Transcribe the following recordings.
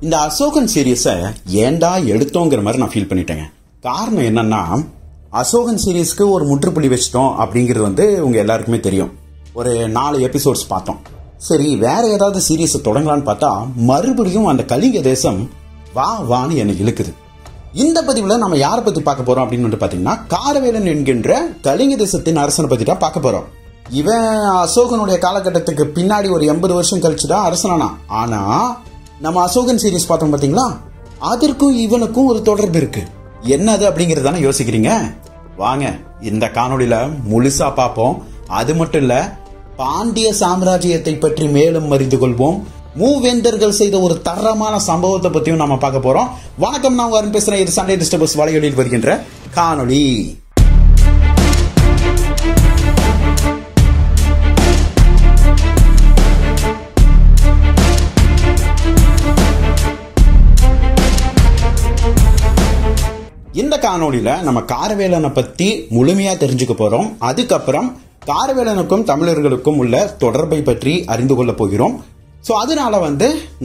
இந்த அசோகன் சீரீஸை ஏண்டா எடுத்தோங்கிற மாதிரி நான் ஃபீல் பண்ணிட்டேங்க. காரணம் என்னன்னா, அசோகன் சீரீஸ்க்கு ஒரு முற்றுப்புள்ளி வச்சிட்டோம் அப்படிங்கிறது உங்க எல்லாருக்குமே தெரியும். ஒரு 4 எபிசோட்ஸ் பார்த்தோம். சரி, வேற ஏதாவது சீரீஸை தொடங்கலான்னு பார்த்தா மறுபடியும் அந்த கலிங்க தேசம் வான்னு என்னை இழுக்குது. இந்த பதிவுல நம்ம யாரை பத்தி பார்க்க போறோம் அப்படின்னு பாத்தீங்கன்னா, காரவேலன் என்கின்ற கலிங்க தேசத்தின் அரசனை பத்தி தான் பார்க்க போறோம். இவன் அசோகனுடைய காலகட்டத்துக்கு பின்னாடி ஒரு 80 வருஷம் கழிச்சுதான் அரசனானா. ஆனா நம்ம அசோகன் சீரீஸ் பார்த்தோம் பாத்தீங்களா, அதற்கும் இவனுக்கும் ஒரு தொடர்பு இருக்கு. என்னது அப்படிங்கறதானே யோசிக்கிறீங்க? வாங்க இந்த காணொளியில முழுசா பார்ப்போம். அது மட்டும் இல்ல, பாண்டிய சாம்ராஜ்யத்தை பற்றி மேலும் அறிந்து கொள்வோம். மூவேந்தர்கள் செய்த ஒரு தரமான சம்பவத்தை பத்தியும் நாம பார்க்க போறோம். வணக்கம், நான் அருண் பேசுறேன். இது சண்டே டிஸ்டர்பர்ஸ் வலையொலியில் வருகின்ற காணொளி. இந்த காணொளியில நம்ம காரவேலனை பத்தி முழுமையா தெரிஞ்சுக்க போறோம். அதுக்கப்புறம் காரவேலனுக்கும் தமிழர்களுக்கும் உள்ள தொடர்பை பற்றி அறிந்து கொள்ள போகிறோம். சோ அதனால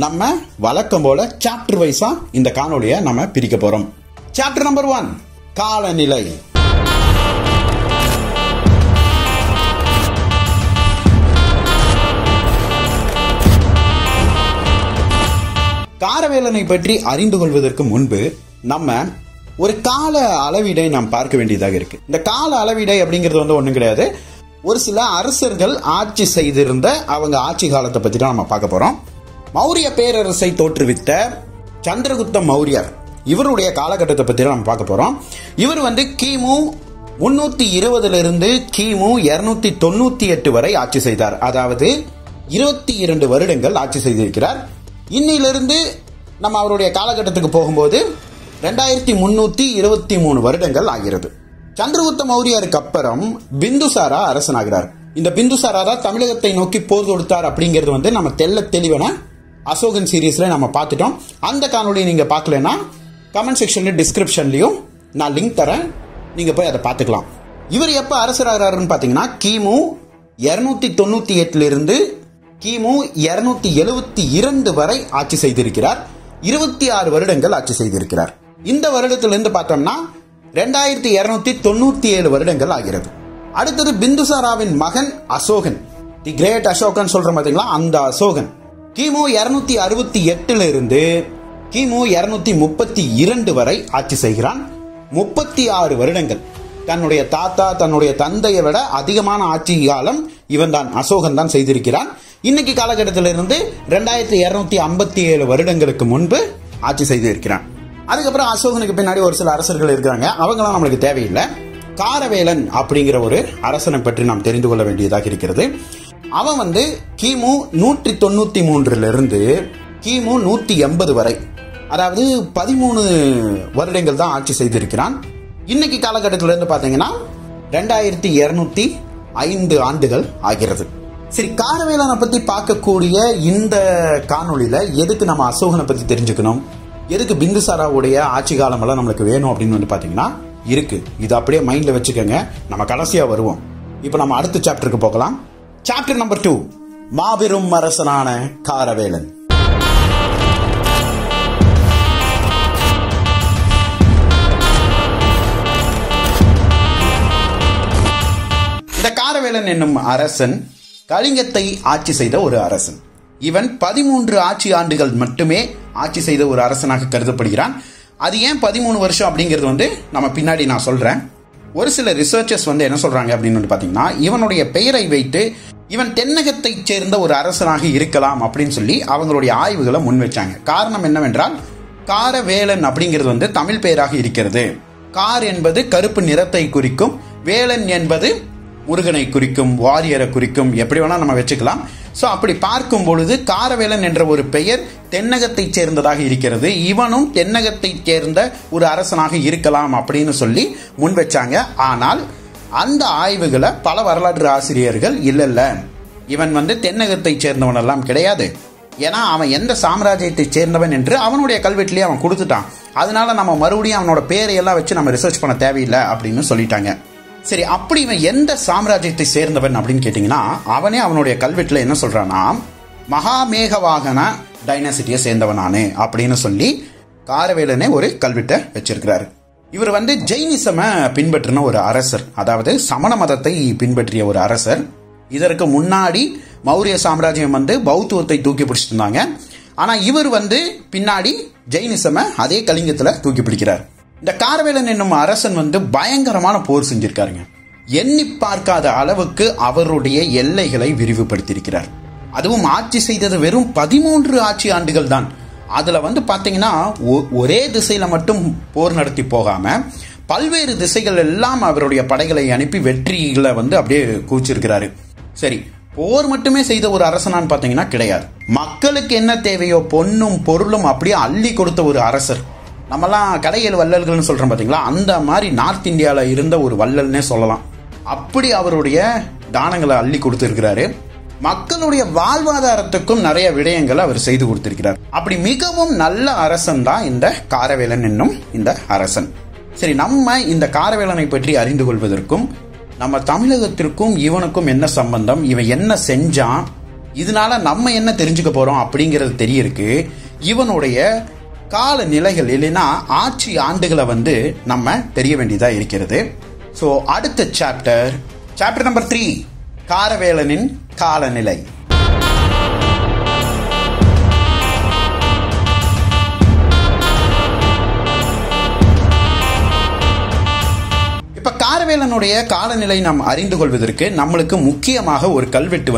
நம்ம வழக்கம் போல சாப்டர் வைஸா இந்த காணொளியை நம்ம பிரிக்க போறோம். சாப்டர் நம்பர் 1, காலநிலை. காரவேலனை பற்றி அறிந்து கொள்வதற்கு முன்பு நம்ம ஒரு கால அளவீடை நாம் பார்க்க வேண்டியதாக இருக்கு. இந்த கால அளவீடை அப்படிங்கிறது ஒண்ணும் கிடையாது. ஒரு சில அரசர்கள் ஆட்சி செய்திருந்த அவங்க ஆட்சி காலத்தை பத்தி தான் நம்ம பார்க்க போறோம். மௌரிய பேரரசை தோற்றுவித்த சந்திரகுப்த மௌரியர், இவருடைய காலகட்டத்தை பத்தி தான் நம்ம பார்க்க போறோம். இவர் கிமு 320 இருந்து கிமு 298 வரை ஆட்சி செய்தார். அதாவது 22 வருடங்கள் ஆட்சி செய்திருக்கிறார். இன்னிலிருந்து நம்ம அவருடைய காலகட்டத்துக்கு போகும்போது 2323 வருடங்கள் ஆகிறது. சந்திரகுப்த மௌரியருக்கு அப்புறம் பிந்துசாரா அரசனாகிறார். இந்த பிந்துசாரா தான் தமிழகத்தை நோக்கி போர் தொடுத்தார் அப்படிங்கிறது நம்ம தெள்ள தெளிவான அசோகன் சீரீஸ்ல நம்ம பார்த்துட்டோம். அந்த காணொலியை நீங்க பார்க்கலன்னா கமெண்ட் செக்ஷன்ல டிஸ்கிரிப்ஷன்லயும் நான் லிங்க் தரேன், நீங்க போய் அதை பார்த்துக்கலாம். இவர் எப்ப அரசராகிறாருன்னு பாத்தீங்கன்னா, கிமு 298 இருந்து கிமு 272 வரை ஆட்சி செய்திருக்கிறார். 26 வருடங்கள் ஆட்சி செய்திருக்கிறார். இந்த வருடத்திலிருந்து பார்த்தோம்னா 2297 வருடங்கள் ஆகிறது. அடுத்தது பிந்துசாராவின் மகன் அசோகன், தி கிரேட் அசோகன் சொல்றோம் பாத்தீங்களா, அந்த அசோகன் கிமு 268 இருந்து கிமு 232 வரை ஆட்சி செய்கிறான். 36 வருடங்கள். தன்னுடைய தாத்தா, தன்னுடைய தந்தையை விட அதிகமான ஆட்சி காலம் இவன் தான், அசோகன் தான் செய்திருக்கிறான். இன்னைக்கு காலகட்டத்திலிருந்து 2257 வருடங்களுக்கு முன்பு ஆட்சி செய்து இருக்கிறான். அதுக்கப்புறம் அசோகனுக்கு பின்னாடி ஒரு சில அரசர்கள் இருக்காங்க, அவங்களாம் நம்மளுக்கு தேவையில்லை. காரவேலன் அப்படிங்கிற ஒரு அரசனை பற்றி நாம் தெரிந்து கொள்ள வேண்டியதாக இருக்கிறது. அவன் கிமு 193 இருந்து கிமு 180 வரை, அதாவது 13 வருடங்கள் தான் ஆட்சி செய்திருக்கிறான். இன்னைக்கு காலகட்டத்திலிருந்து பாத்தீங்கன்னா 2205 ஆண்டுகள் ஆகிறது. சரி, காரவேலனை பத்தி பார்க்கக்கூடிய இந்த காணொளியில எதுக்கு நம்ம அசோகனை பத்தி தெரிஞ்சுக்கணும், எதுக்கு பிந்துசாராவுடைய ஆட்சி காலம் எல்லாம் நம்மளுக்கு வேணும் அப்படின்னு பாத்தீங்கன்னா இருக்கு. இது அப்படியே மைண்ட்ல வச்சுக்கோங்க, நம்ம கடைசியா வருவோம். இப்ப நம்ம அடுத்த சாப்டருக்கு போகலாம். சாப்டர் நம்பர் 2, மாபெரும் அரசனான காரவேலன். இந்த காரவேலன் என்னும் அரசன் கலிங்கத்தை ஆட்சி செய்த ஒரு அரசன். இவன் 13 ஆட்சி ஆண்டுகள் மட்டுமே ஆட்சி செய்த ஒரு அரசனாக கருதப்படுகிறான். அது ஏன் 13 வருஷம் அப்படிங்கிறது நம்ம பின்னாடி நான் சொல்றேன். ஒரு சில ரிசர்ச்சர்ஸ் என்ன சொல்றாங்க அப்படின்னு பாத்தீங்கன்னா, இவனுடைய பெயரை வைத்து இவன் தென்னகத்தை சேர்ந்த ஒரு அரசனாக இருக்கலாம் அப்படின்னு சொல்லி அவங்களுடைய ஆய்வுகளை முன் வச்சாங்க. காரணம் என்னவென்றால், காரவேலன் அப்படிங்கிறது தமிழ் பெயராக இருக்கிறது. கார் என்பது கருப்பு நிறத்தை குறிக்கும், வேலன் என்பது முருகனை குறிக்கும், வாரியரை குறிக்கும், எப்படி வேணா நம்ம வச்சுக்கலாம். சோ அப்படி பார்க்கும் பொழுது காரவேலன் என்ற ஒரு பெயர் தென்னகத்தை சேர்ந்ததாக இருக்கிறது. இவனும் தென்னகத்தை சேர்ந்த ஒரு அரசனாக இருக்கலாம் அப்படின்னு சொல்லி முன் வச்சாங்க. ஆனால் அந்த ஆய்வுகளை பல வரலாற்று ஆசிரியர்கள் இல்ல இவன் தென்னகத்தை சேர்ந்தவன் எல்லாம் கிடையாது, ஏன்னா அவன் எந்த சாம்ராஜ்யத்தை சேர்ந்தவன் என்று அவனுடைய கல்வெட்டிலேயே அவன் கொடுத்துட்டான். அதனால நம்ம மறுபடியும் அவனோட பேரையெல்லாம் வச்சு நம்ம ரிசர்ச் பண்ண தேவையில்லை அப்படின்னு சொல்லிட்டாங்க. சரி, அப்படி இவன் எந்த சாம்ராஜ்யத்தை சேர்ந்தவன் அப்படின்னு கேட்டீங்கன்னா, அவனே அவனுடைய கல்வெட்டுல என்ன சொல்றானா, மகாமேகவாகன டைனாசிட்டியை சேர்ந்தவனானு அப்படின்னு சொல்லி காரவேலனே ஒரு கல்வெட்டை வச்சிருக்கிறாரு. இவர் ஜெயினிசம பின்பற்றின ஒரு அரசர், அதாவது சமண மதத்தை பின்பற்றிய ஒரு அரசர். இதற்கு முன்னாடி மௌரிய சாம்ராஜ்யம் பௌத்தத்தை தூக்கி பிடிச்சிட்டு இருந்தாங்க. ஆனா இவர் பின்னாடி ஜெயினிசம அதே கலிங்கத்துல தூக்கி பிடிக்கிறார். இந்த காரவேலன் என்னும் அரசன் பயங்கரமான போர் செஞ்சிருக்காருங்க. எண்ணி பார்க்காத அளவுக்கு அவருடைய எல்லைகளை விரிவுபடுத்தியிருக்கிறார். அதுவும் ஆட்சி செய்தது வெறும் 13 ஆட்சி ஆண்டுகள் தான். அதுல பாத்தீங்கன்னா ஒரே திசையில மட்டும் போர் நடத்தி போகாம பல்வேறு திசைகள் எல்லாம் அவருடைய படைகளை அனுப்பி வெற்றிகளை அப்படியே கூச்சிருக்கிறாரு. சரி, போர் மட்டுமே செய்த ஒரு அரசனான்னு பாத்தீங்கன்னா கிடையாது. மக்களுக்கு என்ன தேவையோ பொன்னும் பொருளும் அப்படியே அள்ளி கொடுத்த ஒரு அரசர். நம்மலாம் கடையல் வள்ளல்கள்னு சொல்றோம் பாத்தீங்களா, அந்த மாதிரி நார்த் இந்தியால இருந்த ஒரு வள்ளல்னே சொல்லலாம். அப்படி அவருடைய தானங்களை அள்ளி கொடுத்திருக்கிறாரு. மக்களுடைய வாழ்வாதாரத்துக்கும் நிறைய விடயங்களை அவர் செய்து கொடுத்திருக்கிறார். அப்படி மிகவும் நல்ல அரசன் தான் இந்த காரவேலன் என்னும் இந்த அரசன். சரி, நம்ம இந்த காரவேலனை பற்றி அறிந்து கொள்வதற்கும் நம்ம தமிழகத்திற்கும் இவனுக்கும் என்ன சம்பந்தம், இவன் என்ன செஞ்சான், இதனால நம்ம என்ன தெரிஞ்சுக்க போறோம் அப்படிங்கிறது தெரியருக்கு. இவனுடைய கால நிலைகள் இல்லைன்னா ஆட்சி ஆண்டுகளை நம்ம தெரிய வேண்டியதா இருக்கிறது. ஸோ அடுத்த சாப்டர் நம்பர் 3, காரவேலனின் காலநிலை. இப்ப காரவேலனுடைய காலநிலை நாம் அறிந்து கொள்வதற்கு நம்மளுக்கு முக்கியமாக ஒரு கல்வெட்டு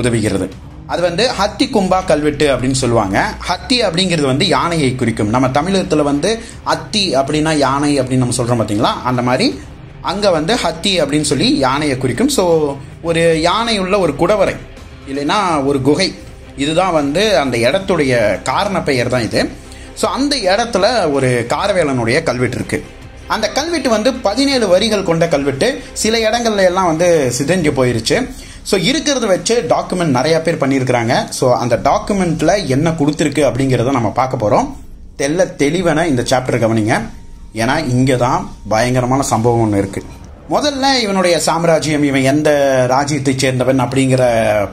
உதவுகிறது. அது ஹத்தி கும்பா கல்வெட்டு அப்படின்னு சொல்லுவாங்க. ஹத்தி அப்படிங்கிறது யானையை குறிக்கும். நம்ம தமிழகத்துல அத்தி அப்படின்னா யானை அப்படின்னு நம்ம சொல்றோம் பாத்தீங்களா, அந்த மாதிரி அங்க ஹத்தி அப்படின்னு சொல்லி யானையை குறிக்கும். ஸோ ஒரு யானை உள்ள ஒரு குடவரை இல்லைன்னா ஒரு குகை, இதுதான் அந்த இடத்துடைய காரண பெயர் தான் இது. ஸோ அந்த இடத்துல ஒரு காரவேலனுடைய கல்வெட்டு இருக்கு. அந்த கல்வெட்டு 17 வரிகள் கொண்ட கல்வெட்டு. சில இடங்கள்ல எல்லாம் சிதைஞ்சு போயிருச்சு. ஸோ இருக்கிறத வச்சு டாக்குமெண்ட் நிறைய பேர் பண்ணியிருக்கிறாங்க. ஸோ அந்த டாக்குமெண்ட்ல என்ன கொடுத்துருக்கு அப்படிங்கிறத நம்ம பார்க்க போறோம். தெளிவான இந்த சாப்டர் கவனிங்க, ஏன்னா இங்கதான் பயங்கரமான சம்பவம் ஒன்று இருக்கு. முதல்ல இவனுடைய சாம்ராஜ்யம், இவன் எந்த ராஜ்யத்தை சேர்ந்தவன் அப்படிங்கிற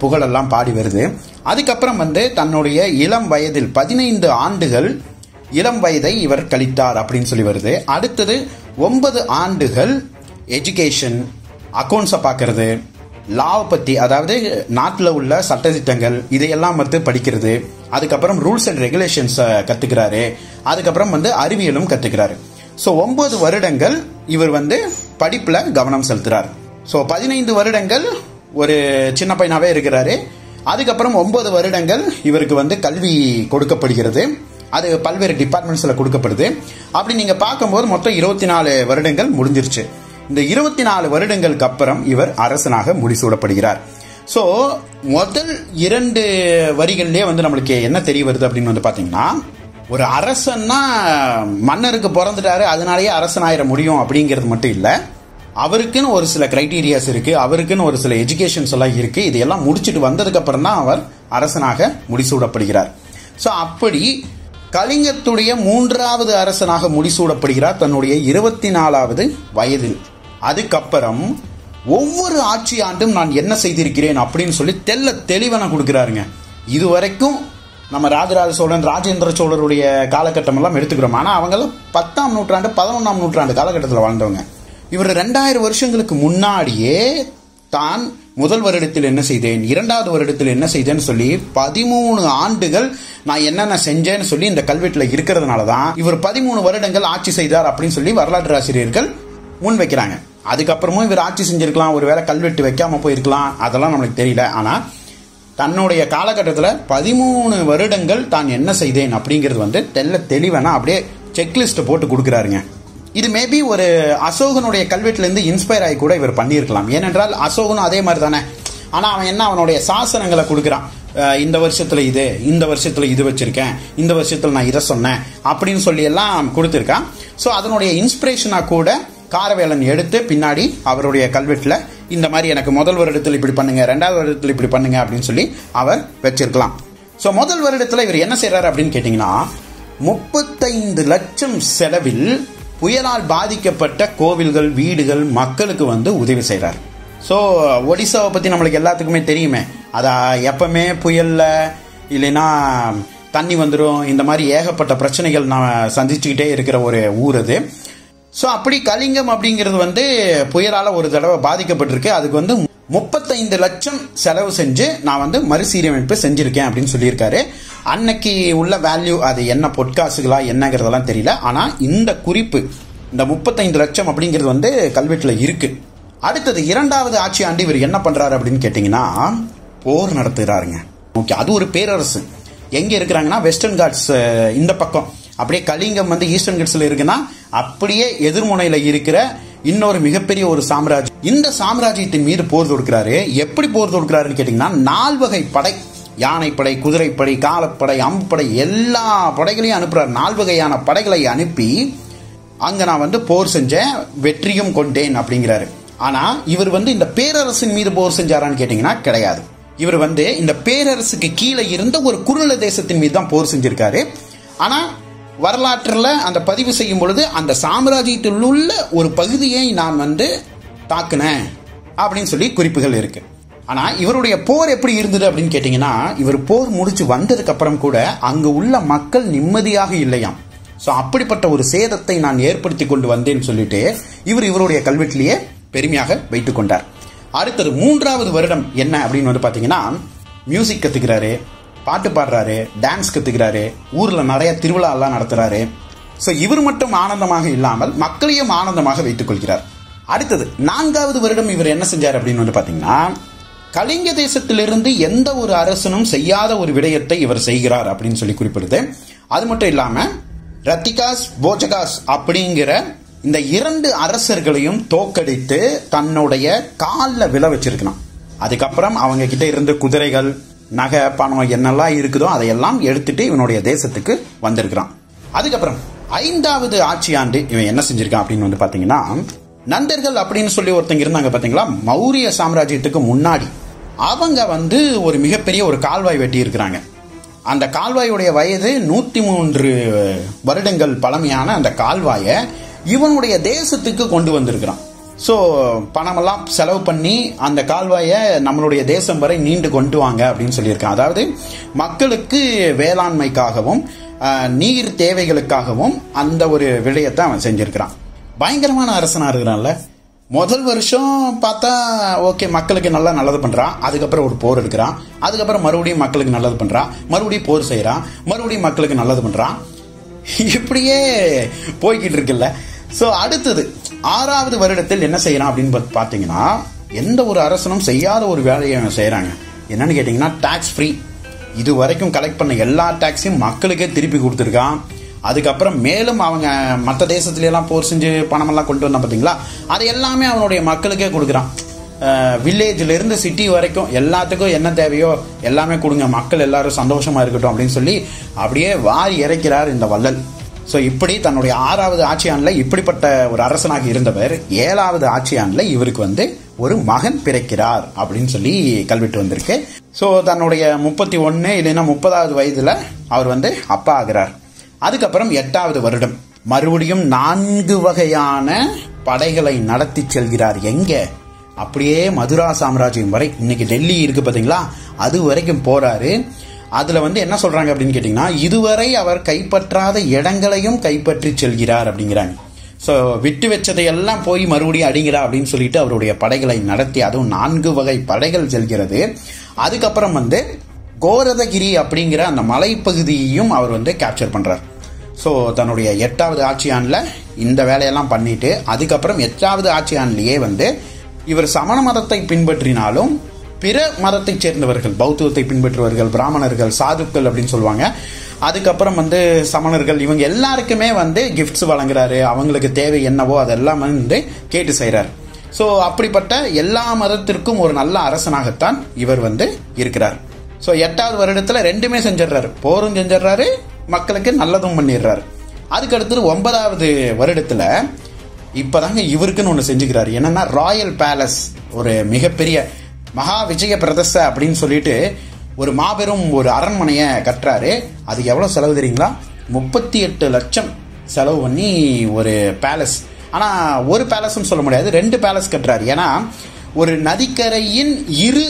புகழெல்லாம் பாடி வருது. அதுக்கப்புறம் தன்னுடைய இளம் வயதில் 15 ஆண்டுகள் இளம் வயதை இவர் கழித்தார் அப்படின்னு சொல்லி வருது. அடுத்தது 9 ஆண்டுகள் எஜுகேஷன், அக்கௌண்ட்ஸை பார்க்கறது, லாவை பத்தி, அதாவது நாட்டில் உள்ள சட்டத்திட்டங்கள் இதையெல்லாம் படிக்கிறது. அதுக்கப்புறம் ரூல்ஸ் அண்ட் ரெகுலேஷன்ஸ் கத்துக்கிறாரு. அதுக்கப்புறம் அறிவியலும் கத்துக்கிறாரு. ஸோ 9 வருடங்கள் இவர் படிப்புல கவனம் செலுத்துறாரு. ஸோ 15 வருடங்கள் ஒரு சின்ன பையனாவே இருக்கிறாரு. அதுக்கப்புறம் 9 வருடங்கள் இவருக்கு கல்வி கொடுக்கப்படுகிறது. அது பல்வேறு டிபார்ட்மெண்ட்ஸ்ல கொடுக்கப்படுது. அப்படி நீங்க பார்க்கும்போது மொத்தம் 24 வருடங்கள் முடிஞ்சிருச்சு. இந்த 24 வருடங்களுக்கு அப்புறம் இவர் அரசனாக முடிசூடப்படுகிறார். ஸோ முதல் 2 வரிகள்லயே நம்மளுக்கு என்ன தெரிய வருது அப்படின்னு பாத்தீங்கன்னா, ஒரு அரசன்னா மன்னருக்கு பிறந்துட்டாரு அதனாலேயே அரசன் ஆயிட முடியும் அப்படிங்கிறது மட்டும் இல்ல, அவருக்குன்னு ஒரு சில கிரைட்டீரியாஸ் இருக்கு, அவருக்குன்னு ஒரு சில எஜுகேஷன்ஸ் எல்லாம் இருக்கு. இதையெல்லாம் முடிச்சுட்டு வந்ததுக்கு அப்புறம் தான் அவர் அரசனாக முடிசூடப்படுகிறார். ஸோ அப்படி கலிங்கத்துடைய 3வது அரசனாக முடிசூடப்படுகிறார் தன்னுடைய 24வது வயதில். அதுக்கப்புறம் ஒவ்வொரு ஆட்சி ஆண்டும் நான் என்ன செய்திருக்கிறேன் அப்படின்னு சொல்லி தெளிவான கொடுக்கிறாருங்க. இதுவரைக்கும் நம்ம ராஜராஜ சோழன், ராஜேந்திர சோழருடைய காலகட்டம் எல்லாம் எடுத்துக்கிறோம். ஆனா அவங்கெல்லாம் 10ஆம் நூற்றாண்டு 11ஆம் நூற்றாண்டு காலகட்டத்தில் வாழ்ந்தவங்க. இவர் 2000 வருஷங்களுக்கு முன்னாடியே தான் முதல் வருடத்தில் என்ன செய்தேன், 2வது வருடத்தில் என்ன செய்தேன்னு சொல்லி 13 ஆண்டுகள் நான் என்னென்ன செஞ்சேன்னு சொல்லி இந்த கல்வெட்டுல இருக்கிறதுனால தான் இவர் 13 வருடங்கள் ஆட்சி செய்தார் அப்படின்னு சொல்லி வரலாற்று ஆசிரியர்கள் முன் வைக்கிறாங்க. அதுக்கப்புறமும் இவர் ஆட்சி செஞ்சிருக்கலாம், ஒருவேளை கல்வெட்டு வைக்காம போயிருக்கலாம், அதெல்லாம் நம்மளுக்கு தெரியல. ஆனா தன்னுடைய காலகட்டத்தில் 13 வருடங்கள் தான் என்ன செய்தேன் அப்படிங்கிறது தெளிவான அப்படியே செக்லிஸ்ட் போட்டு கொடுக்கிறாருங்க. இது மேபி ஒரு அசோகனுடைய கல்வெட்டுல இருந்து இன்ஸ்பயர் ஆகி கூட இவர் பண்ணியிருக்கலாம். ஏனென்றால் அசோகனும் அதே மாதிரி தானே. ஆனா அவன் என்ன, அவனுடைய சாசனங்களை கொடுக்குறான். இந்த வருஷத்துல இது, இந்த வருஷத்துல இது வச்சிருக்கேன், இந்த வருஷத்துல நான் இதை சொன்னேன் அப்படின்னு சொல்லி எல்லாம் கொடுத்திருக்கான். ஸோ அதனுடைய இன்ஸ்பிரேஷனா கூட காரவேலன் எடுத்து பின்னாடி அவருடைய கல்வெட்டுல இந்த மாதிரி எனக்கு முதல் வருடத்தில் இப்படி பண்ணுங்க, 2வது வருடத்தில் இப்படி பண்ணுங்க அப்படின்னு சொல்லி அவர் வச்சிருக்கலாம். ஸோ முதல் வருடத்துல இவர் என்ன செய்யறாரு அப்படின்னு கேட்டீங்கன்னா, 35 லட்சம் செலவில் புயலால் பாதிக்கப்பட்ட கோவில்கள், வீடுகள், மக்களுக்கு உதவி செய்யறாரு. ஸோ ஒடிசாவை பத்தி நம்மளுக்கு எல்லாத்துக்குமே தெரியுமே. அத எப்பவுமே புயல்ல இல்லைன்னா தண்ணி வந்துடும், இந்த மாதிரி ஏகப்பட்ட பிரச்சனைகள் நான் சந்திச்சுக்கிட்டே இருக்கிற ஒரு ஊர் அது. ஸோ அப்படி கலிங்கம் அப்படிங்கிறது புயலால் ஒரு தடவை பாதிக்கப்பட்டிருக்கு. அதுக்கு 35 லட்சம் செலவு செஞ்சு நான் மறுசீரமைப்பு செஞ்சிருக்கேன் அப்படின்னு சொல்லியிருக்காரு. அன்னைக்கு உள்ள வேல்யூ அது என்ன பொற்காசுகளா என்னங்கிறதெல்லாம் தெரியல. ஆனால் இந்த குறிப்பு, இந்த 35 லட்சம் அப்படிங்கிறது கல்வெட்டில் இருக்கு. அடுத்தது 2வது ஆட்சி ஆண்டு இவர் என்ன பண்றாரு அப்படின்னு கேட்டீங்கன்னா, போர் நடத்துகிறாருங்க. ஓகே, அது ஒரு பேரரசு. எங்க இருக்கிறாங்கன்னா வெஸ்டர்ன் காட்ஸ் இந்த பக்கம், அப்படியே கலிங்கம் ஈஸ்டர்ன் காட்ஸ்ல இருக்குன்னா அப்படியே எதிர்முனையில இருக்கிற இன்னொரு மிகப்பெரிய ஒரு சாம்ராஜ்யம். இந்த சாம்ராஜ்யத்தின் மீது போர் தொடுக்கிறாரு. எப்படி போர் தொடுக்கிறாருன்னு கேட்டீங்கன்னா, 4 வகை படை, யானைப்படை, குதிரைப்படை, காலப்படை, அம்புப்படை, எல்லா படைகளையும் அனுப்புறாரு. 4 வகையான படைகளை அனுப்பி அங்க நான் போர் செஞ்சேன், வெற்றியும் கொண்டேன் அப்படிங்கிறாரு. ஆனா இவர் இந்த பேரரசின் மீது போர் செஞ்சாரான்னு கேட்டீங்கன்னா கிடையாது. இவர் இந்த பேரரசுக்கு கீழே இருந்த ஒரு குறுநில தேசத்தின் மீது தான் போர் செஞ்சிருக்காரு. ஆனா வரலாற்றில் அந்த பதிவு செய்யும் பொழுது அந்த சாம்ராஜ்யத்தில் உள்ள ஒரு பகுதியை நான் தாக்குனேன் அப்படின்னு சொல்லி குறிப்புகள் இருக்கு. ஆனா இவருடைய போர் எப்படி இருந்தது அப்படின்னு கேட்டீங்கன்னா, இவர் போர் முடிச்சு வந்ததுக்கு அப்புறம் கூட அங்கு உள்ள மக்கள் நிம்மதியாக இல்லையாம். ஸோ அப்படிப்பட்ட ஒரு சேதத்தை நான் ஏற்படுத்தி கொண்டு வந்தேன்னு சொல்லிட்டு இவருடைய கல்வெட்டிலேயே பெருமையாக வைத்துக் கொண்டார். அடுத்தது 3வது வருடம் என்ன அப்படின்னு பாத்தீங்கன்னா, மியூசிக் கத்துக்கிறாரு, பாட்டு பாடுறாரு, டான்ஸ் கத்துக்கிறாரு, ஊர்ல நிறைய திருவிழா எல்லாம் நடத்துறாரு. ஸோ இவர் மட்டும் ஆனந்தமாக இல்லாமல் மக்களையும் ஆனந்தமாக வைத்துக் கொள்கிறார். அடுத்தது 4வது வருடம் இவர் என்ன செஞ்சார் அப்படின்னு பாத்தீங்கன்னா, கலிங்க தேசத்திலிருந்து எந்த ஒரு அரசனும் செய்யாத ஒரு விடயத்தை இவர் செய்கிறார் அப்படின்னு சொல்லி குறிப்பிடுது. அது மட்டும் இல்லாம ரத்திகாஸ், போஜகாஸ் அப்படிங்கிற இந்த 2 அரசர்களையும் தோக்கடித்து தன்னுடைய காலில் விழ வச்சிருக்கணும். அதுக்கப்புறம் அவங்க கிட்ட இருந்த குதிரைகள், நகை, பணம் என்னெல்லாம் இருக்குதோ அதையெல்லாம் எடுத்துட்டு இவனுடைய தேசத்துக்கு வந்திருக்கிறான். அதுக்கப்புறம் 5வது ஆட்சி ஆண்டு இவன் என்ன செஞ்சிருக்கான் அப்படின்னு பாத்தீங்கன்னா, நந்தர்கள் அப்படின்னு சொல்லி ஒருத்தங்க இருந்தாங்க பாத்தீங்களா, மௌரிய சாம்ராஜ்யத்துக்கு முன்னாடி. அவங்க ஒரு மிகப்பெரிய ஒரு கால்வாய் வெட்டி இருக்கிறாங்க. அந்த கால்வாயுடைய வயது 103 வருடங்கள் பழமையான அந்த கால்வாயை இவனுடைய தேசத்துக்கு கொண்டு வந்திருக்கிறான். ஸோ பணமெல்லாம் செலவு பண்ணி அந்த கால்வாயை நம்மளுடைய தேசம் வரை நீண்டு கொண்டு வாங்க அப்படின்னு சொல்லியிருக்கான். அதாவது மக்களுக்கு வேளாண்மைக்காகவும் நீர் தேவைகளுக்காகவும் அந்த ஒரு விடயத்தை அவன் செஞ்சிருக்கிறான். பயங்கரமான அரசனா இருக்கிறான்ல. முதல் வருஷம் பார்த்தா ஓகே, மக்களுக்கு நல்லா நல்லது பண்றான். அதுக்கப்புறம் ஒரு போர் எடுக்கிறான். அதுக்கப்புறம் மறுபடியும் மக்களுக்கு நல்லது பண்றான். மறுபடியும் போர் செய்யறான். மறுபடியும் மக்களுக்கு நல்லது பண்றான். இப்படியே போய்கிட்டு இருக்குல்ல. சோ அடுத்தது 6வது வருடத்தில் என்ன செய்யறான் அப்படின்னு பாத்தீங்கன்னா, எந்த ஒரு அரசனும் செய்யாத ஒரு வேலையை செய்யறாங்க. என்னன்னு கேட்டீங்கன்னா, டாக்ஸ் ஃப்ரீ. இது வரைக்கும் கலெக்ட் பண்ண எல்லா டாக்ஸையும் மக்களுக்கே திருப்பி கொடுத்துருக்கான். அதுக்கப்புறம் மேலும் அவங்க மற்ற தேசத்துல எல்லாம் போர் செஞ்சு பணம் எல்லாம் கொண்டு வந்தா பாத்தீங்களா, அது எல்லாமே அவனுடைய மக்களுக்கே கொடுக்குறான். வில்லேஜ்ல இருந்து சிட்டி வரைக்கும் எல்லாத்துக்கும் என்ன தேவையோ எல்லாமே கொடுங்க, மக்கள் எல்லாரும் சந்தோஷமா இருக்கட்டும் அப்படின்னு சொல்லி அப்படியே வாரி இறைக்கிறார் இந்த வள்ளல். ஸோ இப்படி தன்னுடைய 6வது ஆட்சி ஆண்டில் இப்படிப்பட்ட ஒரு அரசனாக இருந்தவர் 7வது ஆட்சி ஆண்டில் இவருக்கு ஒரு மகன் பிறக்கிறார் அப்படின்னு சொல்லி கல்வெட்டு வந்திருக்கு. ஸோ தன்னுடைய 31 இல்லைன்னா 30வது வயதுல அவர் அப்பா ஆகிறார். அதுக்கப்புறம் 8வது வருடம் மறுபடியும் 4 வகையான படைகளை நடத்தி செல்கிறார். எங்க? அப்படியே மதுரா சாம்ராஜ்யம் வரை, இன்னைக்கு டெல்லி இருக்கு பாத்தீங்களா, அது வரைக்கும் போறாரு. அதுல என்ன சொல்றாங்க அப்படின்னு கேட்டீங்கன்னா, இதுவரை அவர் கைப்பற்றாத இடங்களையும் கைப்பற்றி செல்கிறார் அப்படிங்கிறாங்க. ஸோ விட்டு வச்சதையெல்லாம் போய் மறுபடியும் அடிங்கிறா அப்படின்னு சொல்லிட்டு அவருடைய படைகளை நடத்தி, அதுவும் 4 வகை படைகள் செல்கிறது. அதுக்கப்புறம் கோரதகிரி அப்படிங்கிற அந்த மலைப்பகுதியையும் அவர் கேப்சர் பண்றார். ஸோ தன்னுடைய 8வது ஆட்சி ஆண்டில் இந்த வேலையெல்லாம் பண்ணிட்டு, அதுக்கப்புறம் 8வது ஆட்சி ஆண்டிலேயே இவர் சமண மதத்தை பின்பற்றினாலும் பிற மதத்தை சேர்ந்தவர்கள், பௌத்தத்தை பின்பற்றுவர்கள், பிராமணர்கள், சாதுக்கள் அப்படின்னு சொல்லுவாங்க. அதுக்கப்புறம் சமணர்கள், இவங்க எல்லாருக்குமே கிஃப்ட்ஸ் வழங்குறாரு. அவங்களுக்கு தேவை என்னவோ அதெல்லாம் கேட்டு செய்யறாரு. ஸோ அப்படிப்பட்ட எல்லா மதத்திற்கும் ஒரு நல்ல அரசனாகத்தான் இவர் இருக்கிறார். ஸோ 8வது வருடத்துல 2மே செஞ்சிடறாரு, போரும் செஞ்சிடறாரு, மக்களுக்கு நல்லதும் பண்ணிடுறாரு. அதுக்கு அடுத்தது 9வது வருடத்துல இப்பதாங்க இவருக்குன்னு ஒண்ணு செஞ்சுக்கிறாரு. என்னன்னா, ராயல் பேலஸ், ஒரு மிகப்பெரிய மகா விஜய பிரதச அப்படின்னு சொல்லிட்டு ஒரு மாபெரும் ஒரு அரண்மனையை கட்டுறாரு. அதுக்கு எவ்வளவு செலவு தெரியுங்களா? 38 லட்சம் செலவு பண்ணி ஒரு பேலஸ். ஆனா ஒரு பேலஸ் சொல்ல முடியாது, 2 பேலஸ் கட்டுறாரு. ஏன்னா ஒரு நதிக்கரையின் 2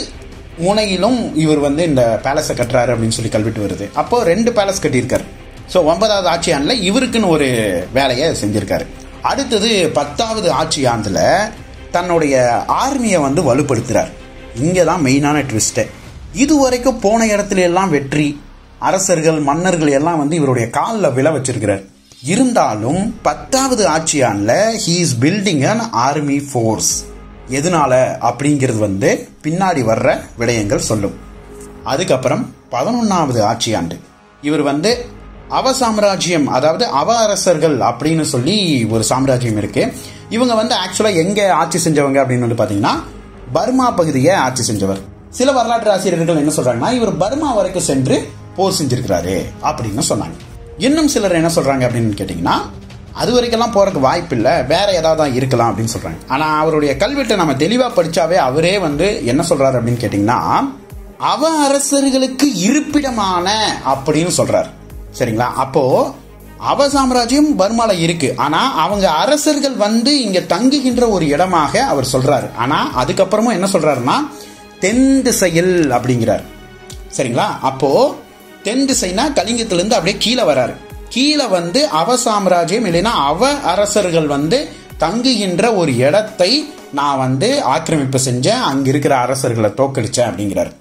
முனையிலும் இவர் வந்து இந்த பேலஸை கட்டுறாரு அப்படின்னு சொல்லி கல்வெட்டு வருது. அப்போ 2 பேலஸ் கட்டியிருக்காரு. ஸோ 9வது ஆட்சி ஆண்டில் இவருக்குன்னு ஒரு வேலையை செஞ்சிருக்காரு. அடுத்தது 10வது ஆட்சி ஆண்டில் தன்னுடைய ஆர்மியை வந்து வலுப்படுத்துறார். இங்கே தான் மெயினான ட்விஸ்ட்டு. இதுவரைக்கும் போன இடத்துல எல்லாம் வெற்றி, அரசர்கள் மன்னர்கள் எல்லாம் வந்து இவருடைய காலில் விழ வச்சிருக்கிறார். இருந்தாலும் 10வது ஆட்சி ஆண்டில் he is building an army force. எதனால அப்படிங்கிறது வந்து பின்னாடி வர்ற விடயங்கள் சொல்லும். அதுக்கப்புறம் 11வது ஆட்சி ஆண்டு இவர் வந்து அவ சாம்ராஜ்யம், அதாவது அவ அரசர்கள் அப்படின்னு சொல்லி ஒரு சாம்ராஜ்யம் இருக்கு. இவங்க வந்து ஆக்சுவலா எங்க ஆட்சி செஞ்சவங்க அப்படின்னு வந்து பாத்தீங்கன்னா பர்மா பகுதியை ஆட்சி செஞ்சவர். சில வரலாற்று ஆசிரியர்கள் என்ன சொல்றாங்கன்னா இவர் பர்மா வரைக்கும் சென்று போர் செஞ்சிருக்கிறாரு அப்படின்னு சொன்னாங்க. இன்னும் சிலர் என்ன சொல்றாங்க அப்படின்னு கேட்டீங்கன்னா அது வரைக்கும் போறதுக்கு வாய்ப்பு இல்லை, வேற ஏதாவது இருக்கலாம் அப்படின்னு சொல்றாங்க. ஆனா அவருடைய கல்வெட்டை நம்ம தெளிவா படிச்சாவே அவரே வந்து என்ன சொல்றாரு அப்படின்னு கேட்டீங்கன்னா அவ அரசர்களுக்கு இருப்பிடமான அப்படின்னு சொல்றாரு. சரிங்களா? அப்போ அவ சாம்ராஜ்யம் பர்மால இருக்கு, ஆனா அவங்க அரசர்கள் வந்து இங்க தங்குகின்ற ஒரு இடமாக அவர் சொல்றாரு. ஆனா அதுக்கப்புறமும் என்ன சொல்றாருன்னா தென் திசையில் அப்படிங்கிறார். சரிங்களா? அப்போ தென் திசைனா கலிங்கத்திலிருந்து அப்படியே கீழே வராரு. கீழே வந்து அவ சாம்ராஜ்யம் இல்லைன்னா அவ அரசர்கள் வந்து தங்குகின்ற ஒரு இடத்தை நான் வந்து ஆக்கிரமிப்பு செஞ்சேன், அங்க இருக்கிற அரசர்களை தோக்கடிச்சேன் அப்படிங்கிறார்.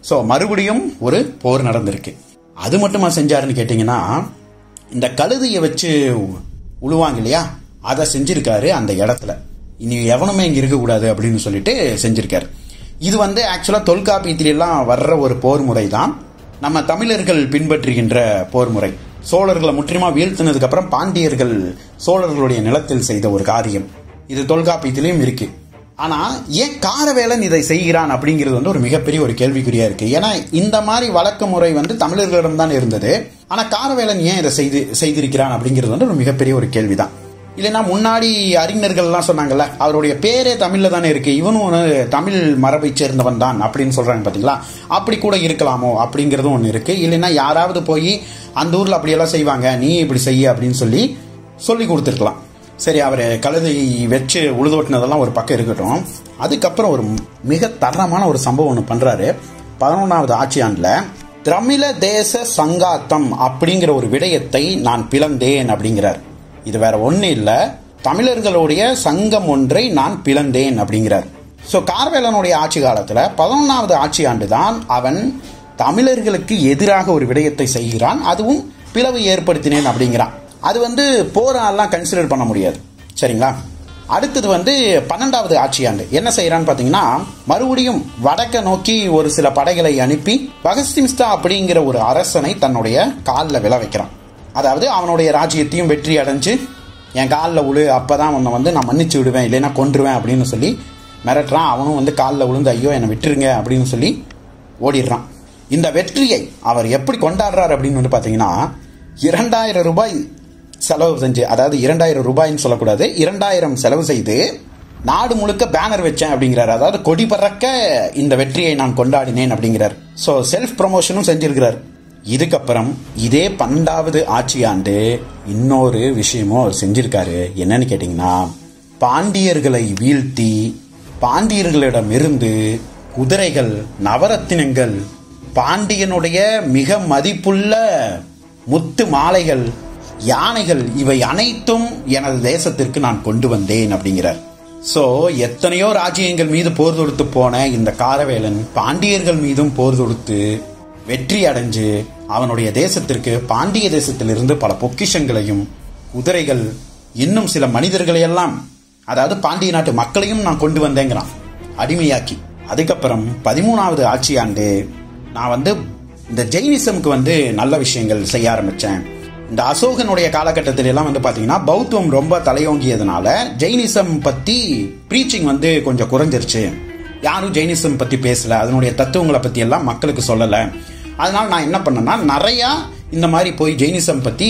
ஸோ மறுபடியும் ஒரு போர் நடந்திருக்கு. அது மட்டுமா செஞ்சாருன்னு கேட்டீங்கன்னா இந்த கழுதையை வச்சு உழுவாங்க இல்லையா, அதை செஞ்சிருக்காரு அந்த இடத்துல. இனி எவனுமே இங்க இருக்கக்கூடாது அப்படின்னு சொல்லிட்டு செஞ்சிருக்காரு. இது வந்து ஆக்சுவலா தொல்காப்பியத்திலாம் வர்ற ஒரு போர் முறை தான் நம்ம தமிழர்கள் பின்பற்றுகின்ற போர் முறை. சோழர்களை முற்றிலுமா வீழ்த்தினதுக்கு அப்புறம் பாண்டியர்கள் சோழர்களுடைய நிலத்தில் செய்த ஒரு காரியம் இது தொல்காப்பியத்திலையும் இருக்கு. ஆனா ஏன் காரவேலன் இதை செய்கிறான் அப்படிங்கிறது வந்து ஒரு மிகப்பெரிய ஒரு கேள்விக்குறியா இருக்கு. ஏன்னா இந்த மாதிரி வழக்கு முறை வந்து தமிழர்களிடம் தான் இருந்தது. ஆனா காரவேலன் ஏன் இதை செய்திருக்கிறான் அப்படிங்கிறது வந்து ஒரு மிகப்பெரிய ஒரு கேள்விதான். இல்லைன்னா முன்னாடி அறிஞர்கள் எல்லாம் சொன்னாங்கல்ல அவருடைய பேரே தமிழ்ல தானே இருக்கு, இவனும் தமிழ் மரபை சேர்ந்தவன் தான் அப்படின்னு சொல்றாங்க பாத்தீங்களா, அப்படி கூட இருக்கலாமோ அப்படிங்கறதும் ஒண்ணு இருக்கு. இல்லைன்னா யாராவது போய் அந்த ஊர்ல அப்படியெல்லாம் செய்வாங்க நீ இப்படி செய்ய அப்படின்னு சொல்லி கொடுத்துருக்கலாம். சரி, அவர் கழுதை வச்சு உழுதோட்டினதெல்லாம் ஒரு பக்கம் இருக்கட்டும். அதுக்கப்புறம் ஒரு மிக தரமான ஒரு சம்பவம் ஒன்று பண்றாரு 11வது ஆட்சி ஆண்டுல. தமிழ தேச சங்காத்தம் அப்படிங்கிற ஒரு விடயத்தை நான் பிளந்தேன் அப்படிங்கிறார். இது வேற ஒண்ணு இல்ல, தமிழர்களுடைய சங்கம் ஒன்றை நான் பிளந்தேன் அப்படிங்கிறார். சோ காரவேலனுடைய ஆட்சி காலத்துல 11வது ஆட்சி ஆண்டு தான் அவன் தமிழர்களுக்கு எதிராக ஒரு விடயத்தை செய்கிறான், அதுவும் பிளவு ஏற்படுத்தினேன் அப்படிங்கிறான். அது வந்து போரெல்லாம் கன்சிடர் பண்ண முடியாது. சரிங்களா? அடுத்தது வந்து 12வது ஆட்சி ஆண்டு என்ன செய்யறான்னு பாத்தீங்கன்னா மறுபடியும் வடக்க நோக்கி ஒரு சில படைகளை அனுப்பி பகஸ்திம்ஸ்தா அப்படிங்கிற ஒரு அரசனை தன்னுடைய காலில் விழ வைக்கிறான். அதாவது அவனுடைய ராஜ்யத்தையும் வெற்றி அடைஞ்சு என் காலில் உழு, அப்பதான் உன்னை வந்து நான் மன்னிச்சு விடுவேன் இல்லைன்னா கொன்றுவேன் அப்படின்னு சொல்லி மிரட்டுறான். அவனும் வந்து காலில் விழுந்து ஐயோ என்னை விட்டுருங்க அப்படின்னு சொல்லி ஓடிடுறான். இந்த வெற்றியை அவர் எப்படி கொண்டாடுறாரு அப்படின்னு வந்து பாத்தீங்கன்னா 2000 ரூபாய் செலவு செஞ்சு, அதாவது 2000 ரூபாய்ன்னு சொல்லக்கூடாது, 2000 செலவு செய்து நாடு முழுக்க பேனர் வச்சேன் அப்படிங்கிறார். அதாவது கொடி பறக்க இந்த வெற்றியை நான் கொண்டாடினேன் அப்படிங்கிறார். ஸோ செல்ஃப் ப்ரமோஷனும் செஞ்சிருக்கிறார். இதுக்கப்புறம் இதே 12வது ஆட்சி ஆண்டு இன்னொரு விஷயமும் அவர் செஞ்சிருக்காரு. என்னன்னு கேட்டீங்கன்னா பாண்டியர்களை வீழ்த்தி பாண்டியர்களிடமிருந்து குதிரைகள், நவரத்தினங்கள், பாண்டியனுடைய மிக மதிப்புள்ள முத்து மாலைகள், யானைகள், இவை அனைத்தும் எனது தேசத்திற்கு நான் கொண்டு வந்தேன் அப்படிங்கிறார். சோ எத்தனையோ ராஜ்யங்கள் மீது போர் தொடுத்து போன இந்த காரவேலன் பாண்டியர்கள் மீதும் போர் தொடுத்து வெற்றி அடைஞ்சு அவனுடைய தேசத்திற்கு பாண்டிய தேசத்திலிருந்து பல பொக்கிஷங்களையும் குதிரைகள் இன்னும் சில மனிதர்களையெல்லாம், அதாவது பாண்டிய நாட்டு மக்களையும் நான் கொண்டு வந்தேங்கிறான் அடிமையாக்கி. அதுக்கப்புறம் 13வது ஆட்சி ஆண்டு நான் வந்து இந்த ஜெயினிசம்க்கு வந்து நல்ல விஷயங்கள் செய்ய ஆரம்பிச்சேன். இந்த அசோகனுடைய காலகட்டத்தில எல்லாம் வந்து பாத்தீங்கன்னா பௌத்தம் ரொம்ப தலையோங்கியதுனால ஜெயினிசம் பத்தி பிரீச்சிங் வந்து கொஞ்சம் குறைஞ்சிருச்சு. யாரும் ஜெயினிசம் பத்தி பேசல, அதனுடைய தத்துவங்களை பத்தி எல்லாம் மக்களுக்கு சொல்லல. அதனால நான் என்ன பண்ணேன்னா நிறைய இந்த மாதிரி போய் ஜெயினிசம் பத்தி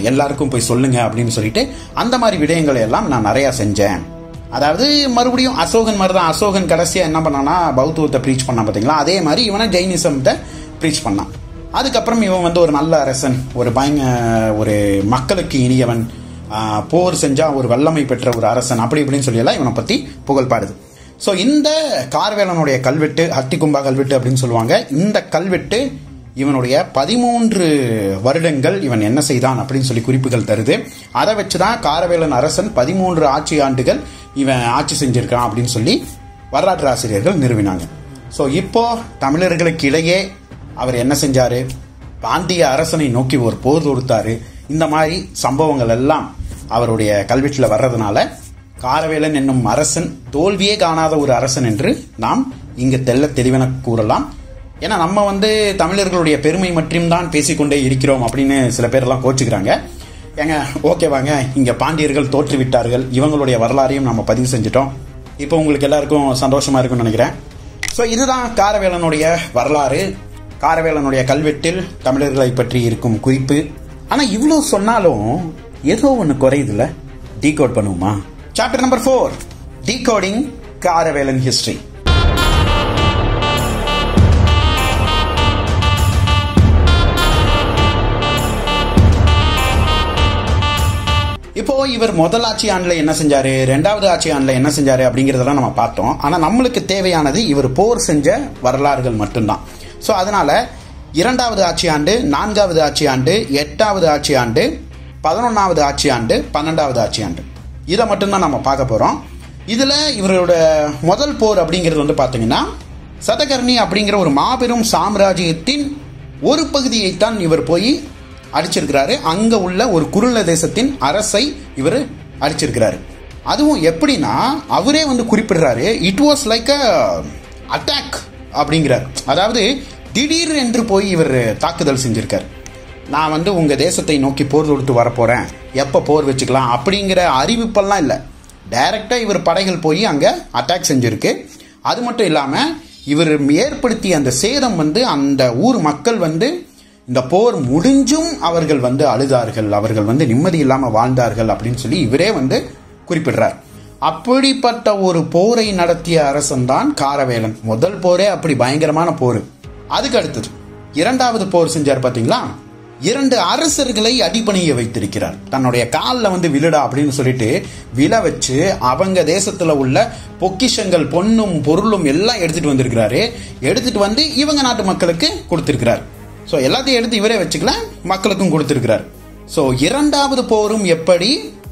எல்லாருக்கும் போய் சொல்லுங்க அப்படின்னு சொல்லிட்டு அந்த மாதிரி விடயங்களை எல்லாம் நான் நிறைய செஞ்சேன். அதாவது மறுபடியும் அசோகன் மாதிரி தான். அசோகன் கடைசியா என்ன பண்ணானா பௌத்தத்தை பிரீச் பண்ணா பாத்தீங்களா, அதே மாதிரி இவனை ஜெயினிசத்தை பிரீச் பண்ணான். அதுக்கப்புறம் இவன் வந்து ஒரு நல்ல அரசன், ஒரு மக்களுக்கு இனியவன், போர் செஞ்சா ஒரு வல்லமை பெற்ற ஒரு அரசன், அப்படி இப்படின்னு சொல்லி எல்லாம் இவனை பத்தி புகழ் பாடுது. ஸோ இந்த காரவேலனுடைய கல்வெட்டு ஹத்திகும்பா கல்வெட்டு அப்படின்னு சொல்லுவாங்க. இந்த கல்வெட்டு இவனுடைய 13 வருடங்கள் இவன் என்ன செய்தான் அப்படின்னு சொல்லி குறிப்புகள் தருது. அதை வச்சுதான் காரவேலன் அரசன் 13 ஆட்சி ஆண்டுகள் இவன் ஆட்சி செஞ்சிருக்கான் அப்படின்னு சொல்லி வரலாற்று ஆசிரியர்கள் நிறுவினாங்க. ஸோ இப்போ தமிழர்களுக்கு இடையே அவர் என்ன செஞ்சாரு, பாண்டிய அரசனை நோக்கி ஒரு போர் தொடுத்தாரு. இந்த மாதிரி சம்பவங்கள் எல்லாம் அவருடைய கல்வெட்டில் வர்றதுனால காரவேலன் என்னும் அரசன் தோல்வியே காணாத ஒரு அரசன் என்று நாம் இங்கு தெல்ல தெளிவென கூறலாம். ஏன்னா நம்ம தமிழர்களுடைய பெருமை மட்டும் தான் பேசிக்கொண்டே இருக்கிறோம் அப்படின்னு சில பேர் எல்லாம் கோச்சுக்கிறாங்க. ஏங்க ஓகேவாங்க, இங்க பாண்டியர்கள் தோற்று விட்டார்கள், இவங்களுடைய வரலாறையும் நம்ம பதிவு செஞ்சிட்டோம். இப்போ உங்களுக்கு எல்லாருக்கும் சந்தோஷமா இருக்கும்னு நினைக்கிறேன். ஸோ இதுதான் காரவேலனுடைய வரலாறு, காரவேலனுடைய கல்வெட்டில் தமிழர்களை பற்றி இருக்கும் குறிப்பு. ஆனா இவ்வளவு சொன்னாலும் ஏதோ ஒன்று குறையுதுல. டீகோட் பண்ணுவோமா? Chapter number 4, decoding Karavelan history. இப்போ இவர் முதல் ஆட்சி ஆண்டுல என்ன செஞ்சாரு, இரண்டாவது ஆட்சி ஆண்டுல என்ன செஞ்சாரு அப்படிங்கறதெல்லாம் நம்ம பார்த்தோம். ஆனா நம்மளுக்கு தேவையானது இவர் போர் செஞ்ச வரலாறுகள் மட்டும்தான். சோ அதனால 2வது ஆட்சி ஆண்டு, 4வது ஆட்சி ஆண்டு, 8வது ஆட்சி ஆண்டு, 11வது ஆட்சி ஆண்டு, 12வது ஆட்சி ஆண்டு, இதை மட்டும்தான் நம்ம பார்க்க போறோம். இதுல இவரோட முதல் போர் அப்படிங்கிறது பாத்தீங்கன்னா சதகர்ணி அப்படிங்கிற ஒரு மாபெரும் சாம்ராஜ்யத்தின் ஒரு பகுதியைத்தான் இவர் போய் அடிச்சிருக்கிறாரு. அங்க உள்ள ஒரு குருள தேசத்தின் அரசை இவர் அடிச்சிருக்கிறாரு. அதுவும் எப்படின்னா அவரே குறிப்பிடுறாரு, it was like a attack அப்படிங்கிறார். அதாவது திடீர் என்று போய் இவர் தாக்குதல் செஞ்சிருக்கார். நான் உங்க தேசத்தை நோக்கி போர் தொடுத்து வரப்போறேன், எப்ப போர் வச்சுக்கலாம் அப்படிங்கிற அறிவிப்பெல்லாம் இல்லை. டைரக்டா இவர் படைகள் போய் அங்க அட்டாக் செஞ்சிருக்கு. அது மட்டும் இல்லாம இவர் ஏற்படுத்திய அந்த சேதம் அந்த ஊர் மக்கள் இந்த போர் முடிஞ்சும் அவர்கள் அழுதார்கள், அவர்கள் நிம்மதி இல்லாம வாழ்ந்தார்கள் அப்படின்னு சொல்லி இவரே குறிப்பிடுறார். அப்படிப்பட்ட ஒரு போரை நடத்திய அரசன் தான் காரவேலன். முதல் போரே அப்படி பயங்கரமான போர். அதுக்கு அடுத்தது 2வது போர் செஞ்சார் பாத்தீங்களா. 2 அரசர்களை அடிபணிய வைத்திருக்கிறார். தன்னுடைய காலில் விழுடா அப்படின்னு சொல்லிட்டு விழ வச்சு அவங்க தேசத்துல உள்ள பொக்கிஷங்கள், பொன்னும் பொருளும் எல்லாம் எடுத்துட்டு வந்திருக்கிறாரு. எடுத்துட்டு இவங்க நாட்டு மக்களுக்கு கொடுத்திருக்கிறார். சோ எல்லாத்தையும் எடுத்து இவரே வச்சுக்கல, மக்களுக்கும் கொடுத்திருக்கிறார். சோ 2வது போரும் எப்படி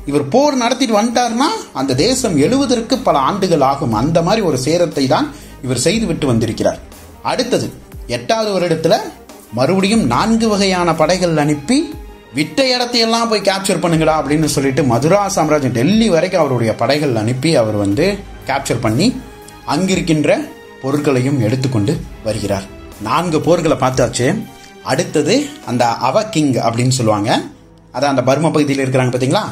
இவர் போர் நடத்திட்டு வந்துட்டார்னா அந்த தேசம் எழுவதற்கு பல ஆண்டுகள் ஆகும். அந்த மாதிரி ஒரு சேரத்தை தான் இவர் செய்து விட்டு வந்திருக்கிறார். அடுத்தது 8வது வருடத்துல மறுபடியும் 4 வகையான படைகள் அனுப்பி விட்ட இடத்தையெல்லாம் போய் கேப்சர் பண்ணுங்கடா அப்படின்னு சொல்லிட்டு மதுரா சாம்ராஜ்யம் டெல்லி வரைக்கும் அவருடைய படைகள் அனுப்பி அவர் கேப்சர் பண்ணி அங்கிருக்கின்ற பொருட்களையும் எடுத்துக்கொண்டு வருகிறார். 4 போர்களை பார்த்தாச்சு. அடுத்தது அந்த அவ கிங் அப்படின்னு சொல்லுவாங்க, அதான் அந்த பர்மா பகுதியில் இருக்கிறாங்க பாத்தீங்களா,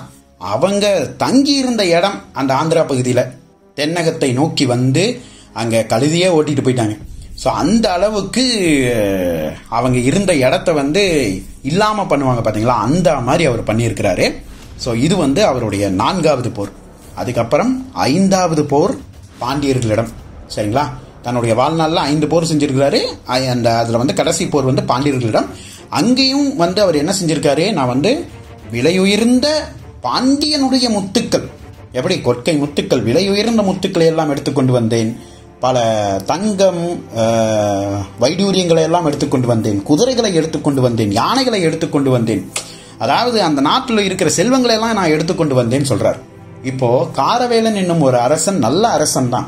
அவங்க தங்கி இருந்த இடம் அந்த ஆந்திரா பகுதியில தென்னகத்தை நோக்கி அங்க கழுதியே ஓட்டிட்டு போயிட்டாங்க. ஸோ அந்த அளவுக்கு அவங்க இருந்த இடத்த இல்லாம பண்ணுவாங்க பாத்தீங்களா, அந்த மாதிரி அவர் பண்ணியிருக்கிறாரு. ஸோ இது அவருடைய 4வது போர். அதுக்கப்புறம் 5வது போர் பாண்டியர்களிடம். சரிங்களா, தன்னுடைய வாழ்நாளில் 5 போர் செஞ்சிருக்கிறாரு. அதுல கடைசி போர் பாண்டியர்களிடம். அங்கேயும் அவர் என்ன செஞ்சிருக்காரு, நான் விலையுயர்ந்த பாண்டியனுடைய முத்துக்கள், எப்படி கொற்கை முத்துக்கள், விலையுயர்ந்த முத்துக்களை எல்லாம் எடுத்துக்கொண்டு வந்தேன், பல தங்கம் வைடூரியங்களை எல்லாம் எடுத்துக்கொண்டு வந்தேன், குதிரைகளை எடுத்துக்கொண்டு வந்தேன், யானைகளை எடுத்துக்கொண்டு வந்தேன், அதாவது அந்த நாட்டில் இருக்கிற செல்வங்களை எல்லாம் நான் எடுத்துக்கொண்டு வந்தேன்னு சொல்றார். இப்போ காரவேலன் என்னும் ஒரு அரசன் நல்ல அரசன் தான்,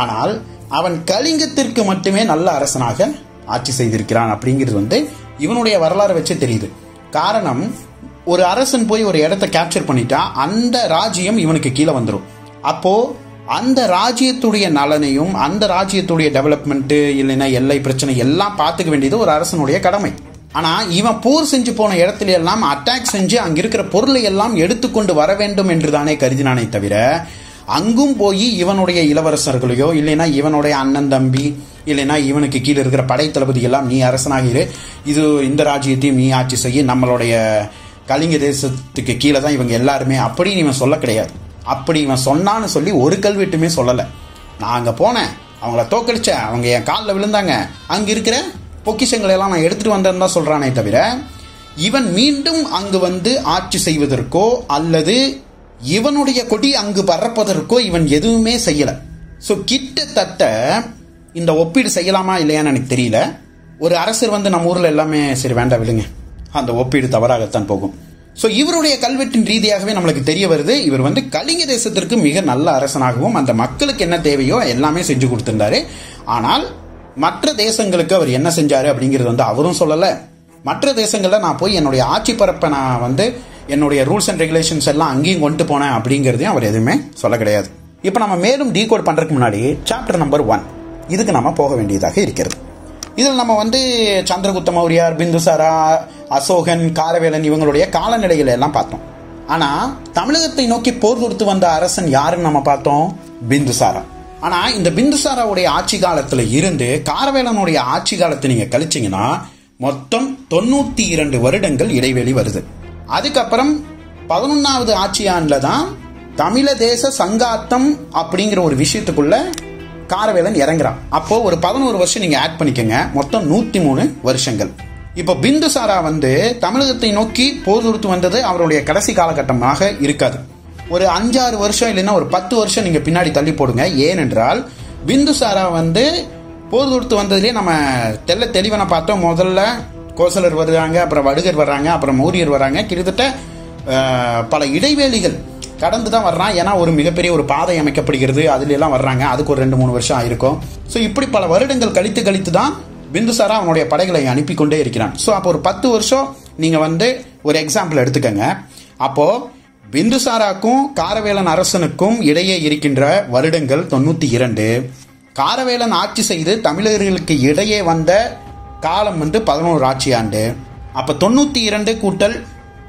ஆனால் அவன் கலிங்கத்திற்கு மட்டுமே நல்ல அரசனாக ஆட்சி செய்திருக்கிறான் அப்படிங்கிறது இவனுடைய வரலாறு வச்சு தெரியுது. காரணம், ஒரு அரசன் போய் ஒரு இடத்தை கேப்சர் பண்ணிட்டா அந்த ராஜ்யம் இவனுக்கு கீழே வந்துடும். அப்போ அந்த ராஜ்யத்துடைய நலனையும் அந்த ராஜ்யத்துடைய டெவலப்மெண்ட் இல்லைன்னா எல்லை பிரச்சனை எல்லாம் பார்த்துக்க வேண்டியது ஒரு அரசனுடைய கடமை. ஆனா இவன் போர் செஞ்சு போன இடத்துல எல்லாம் அட்டாக் செஞ்சு அங்க இருக்கிற பொருளை எல்லாம் எடுத்துக்கொண்டு வர வேண்டும் என்று தானே கருதினானே தவிர, அங்கும் போய் இவனுடைய இளவரசர்களையோ இல்லைன்னா இவனுடைய அண்ணன் தம்பி இல்லைன்னா இவனுக்கு கீழே இருக்கிற படை தளபதி எல்லாம் நீ அரசனாகிரு, இது இந்த ராஜ்யத்தையும் நீ ஆட்சி செய்ய, நம்மளுடைய கலிங்க தேசத்துக்கு கீழே தான் இவங்க எல்லாருமே அப்படின்னு இவன் சொல்ல கிடையாது. அப்படி இவன் சொன்னான்னு சொல்லி ஒரு கல்வெட்டுமே சொல்லலை. நான் அங்கே போனேன், அவங்கள தோக்கடிச்சேன், அவங்க என் காலில் விழுந்தாங்க, அங்கே இருக்கிற பொக்கிஷங்களை எல்லாம் நான் எடுத்துட்டு வந்தேன்னு தான் சொல்றானே தவிர, இவன் மீண்டும் அங்கு ஆட்சி செய்வதற்கோ அல்லது இவனுடைய கொடி அங்கு பறப்பதற்கோ இவன் எதுவுமே செய்யல. ஸோ கிட்டத்தட்ட இந்த ஒப்பீடு செய்யலாமா இல்லையான்னு எனக்கு தெரியல. ஒரு அரசர் வந்து நம்ம ஊரில் எல்லாமே சரி வேண்டாம் விடுங்க, அந்த ஒப்பீடு தவறாகத்தான் போகும். ஸோ இவருடைய கல்வெட்டின் ரீதியாகவே நம்மளுக்கு தெரிய வருது, இவர் வந்து கலிங்க தேசத்திற்கு மிக நல்ல அரசனாகவும் அந்த மக்களுக்கு என்ன தேவையோ எல்லாமே செஞ்சு கொடுத்திருந்தாரு. ஆனால் மற்ற தேசங்களுக்கு அவர் என்ன செஞ்சாரு அப்படிங்கிறது வந்து அவரும் சொல்லலை. மற்ற தேசங்களில் நான் போய் என்னுடைய ஆட்சி பரப்பை நான் வந்து என்னுடைய ரூல்ஸ் அண்ட் ரெகுலேஷன்ஸ் எல்லாம் அங்கேயும் கொண்டு போனேன் அப்படிங்கிறதையும் அவர் எதுவுமே சொல்ல கிடையாது. இப்போ நம்ம மேலும் டீகோட் பண்ணுறதுக்கு முன்னாடி சாப்டர் நம்பர் 1 இதுக்கு நம்ம போக வேண்டியதாக இருக்கிறது. இதில் நம்ம வந்து சந்திரகுப்த மௌரியார், பிந்துசாரா, அசோகன், காரவேலன் இவங்களுடைய காலநிலைகளை எல்லாம் பார்த்தோம். ஆனால் தமிழகத்தை நோக்கி போர் தொடுத்து வந்த அரசன் யாருன்னு நம்ம பார்த்தோம், பிந்துசாரா. ஆனால் இந்த பிந்துசாராவுடைய ஆட்சி காலத்தில் இருந்து காரவேலனுடைய ஆட்சி காலத்தை நீங்கள் கழிச்சிங்கன்னா மொத்தம் 92 வருடங்கள் இடைவெளி வருது. அதுக்கப்புறம் 11வது ஆட்சி ஆண்டில் தான் தமிழ தேச சங்காத்தம் அப்படிங்கிற ஒரு விஷயத்துக்குள்ள காரவேலன் இறங்குறான். அப்போ ஒரு 11 வருஷம் நீங்க ஆட் பண்ணிக்கங்க, மொத்தம் 103 வருஷங்கள். இப்போ பிந்துசாரா வந்து தமிழகத்தை நோக்கி போர் தொடுத்து வந்தது அவருடைய கடைசி காலகட்டமாக இருக்காது. ஒரு 5-6 வருஷம் இல்லைன்னா ஒரு 10 வருஷம் நீங்க பின்னாடி தள்ளி போடுங்க. ஏனென்றால் பிந்துசாரா வந்து போர் தொடுத்து வந்ததுலேயே நம்ம தெளிவனை பார்த்தோம். முதல்ல கோசலர் வருவாங்க, அப்புறம் வடுகர் வர்றாங்க, அப்புறம் மௌரியர் வர்றாங்க. கிட்டத்தட்ட பல இடைவேளிகள் கடந்து தான் வர்றான். ஏன்னா ஒரு மிகப்பெரிய ஒரு பாதை அமைக்கப்படுகிறது, அதுல எல்லாம் வர்றாங்க. அதுக்கு ஒரு 2-3 வருஷம் ஆயிருக்கும். ஸோ இப்படி பல வருடங்கள் கழித்து தான் பிந்துசாரா அவனுடைய படைகளை அனுப்பி கொண்டே இருக்கிறான். ஸோ அப்போ ஒரு 10 வருஷம் நீங்க வந்து ஒரு எக்ஸாம்பிள் எடுத்துக்கங்க. அப்போ பிந்துசாராக்கும் காரவேலன் அரசனுக்கும் இடையே இருக்கின்ற வருடங்கள் 92. காரவேலன் ஆட்சி செய்து தமிழர்களுக்கு இடையே வந்த காலம் வந்து 11 ஆட்சி ஆண்டு. அப்ப 92 கூட்டல்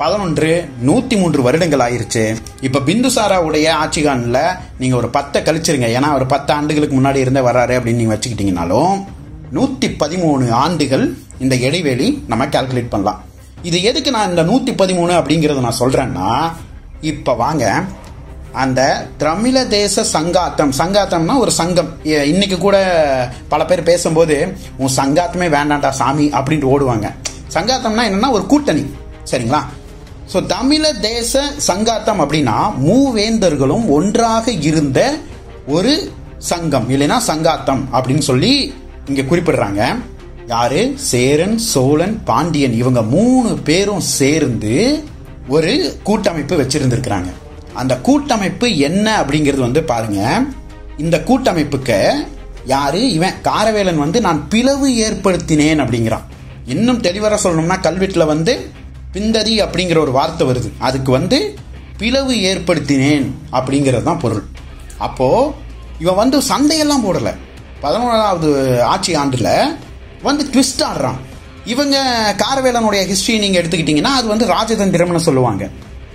11 103 வருடங்கள் ஆயிருச்சு. இப்ப பிந்துசாராவுடைய ஆட்சி காலத்துல நீங்க ஒரு 10 கழிச்சிருங்க. ஏன்னா ஒரு 10 ஆண்டுகளுக்கு முன்னாடி இருந்தே வர்றாரு அப்படின்னு நீங்க வச்சுக்கிட்டீங்கனாலும் 113 ஆண்டுகள் இந்த இடைவெளி நம்ம கால்குலேட் பண்ணலாம். இது எதுக்கு நான் இந்த 113 அப்படிங்கறத நான் சொல்றேன்னா, இப்ப வாங்க அந்த தமிழ தேச சங்காத்தம்னா ஒரு சங்கம். இன்னைக்கு கூட பல பேர் பேசும்போது உன் சங்காத்தமே வேண்டாண்டா சாமி அப்படின்ட்டு ஓடுவாங்க. சங்காத்தம்னா என்னன்னா ஒரு கூட்டணி, சரிங்களா? ஸோ தமிழ தேச சங்காத்தம் அப்படின்னா மூவேந்தர்களும் ஒன்றாக இருந்த ஒரு சங்கம், இல்லைன்னா சங்காத்தம் அப்படின்னு சொல்லி இங்க குறிப்பிடுறாங்க. யாரு? சேரன், சோழன், பாண்டியன் இவங்க 3 பேரும் சேர்ந்து ஒரு கூட்டமைப்பு வச்சிருந்திருக்கிறாங்க. அந்த கூட்டமைப்பு என்ன அப்படிங்கிறது வந்து பாருங்க. இந்த கூட்டமைப்புக்கு யாரு? இவன் காரவேலன் வந்து நான் பிளவு ஏற்படுத்தினேன் அப்படிங்கிறான். இன்னும் தெளிவர சொல்லணும்னா கல்வெட்டுல வந்து பிந்ததி அப்படிங்கிற ஒரு வார்த்தை வருது. அதுக்கு வந்து பிளவு ஏற்படுத்தினேன் அப்படிங்கிறது தான் பொருள். அப்போ இவன் வந்து சண்டையெல்லாம் போடல. 11வது ஆட்சி ஆண்டுல வந்து ட்விஸ்ட் ஆடுறான். இவங்க காரவேலனுடைய ஹிஸ்டரி நீங்க எடுத்துக்கிட்டீங்கன்னா அது வந்து ராஜதந்திரம்னு சொல்லுவாங்க.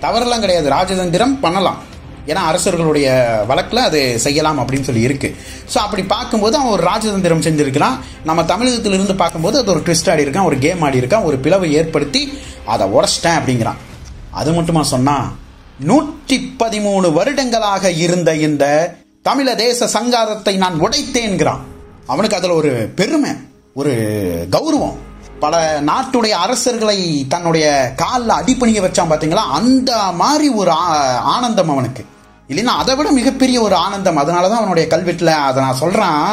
தவறெல்லாம் கிடையாது, ராஜதந்திரம் பண்ணலாம். ஏன்னா அரசர்களுடைய வழக்கில் அது செய்யலாம் அப்படின்னு சொல்லி இருக்கு. ஸோ அப்படி பார்க்கும்போது அவன் ஒரு ராஜதந்திரம் செஞ்சிருக்கிறான். நம்ம தமிழகத்திலிருந்து பார்க்கும்போது அது ஒரு ட்விஸ்ட் ஆடி இருக்கான், ஒரு கேம் ஆடி இருக்கான், ஒரு பிளவை ஏற்படுத்தி அதை உடைச்சிட்டேன் அப்படிங்கிறான். அது மட்டுமா சொன்னா, 113 வருடங்களாக இருந்த இந்த தமிழ தேச சங்காதத்தை நான் உடைத்தேன்கிறான். அவனுக்கு அதுல ஒரு பெருமை, ஒரு கௌரவம். பல நாட்டுடைய அரசர்களை தன்னுடைய காலில் அடிப்பணிய வச்சான் பாத்தீங்களா, அந்த மாதிரி ஒரு ஆனந்தம் அவனுக்கு. இல்லைன்னா அதை விட மிகப்பெரிய ஒரு ஆனந்தம். அதனாலதான் அவனுடைய கல்வெட்டுல அதை நான் சொல்றான்.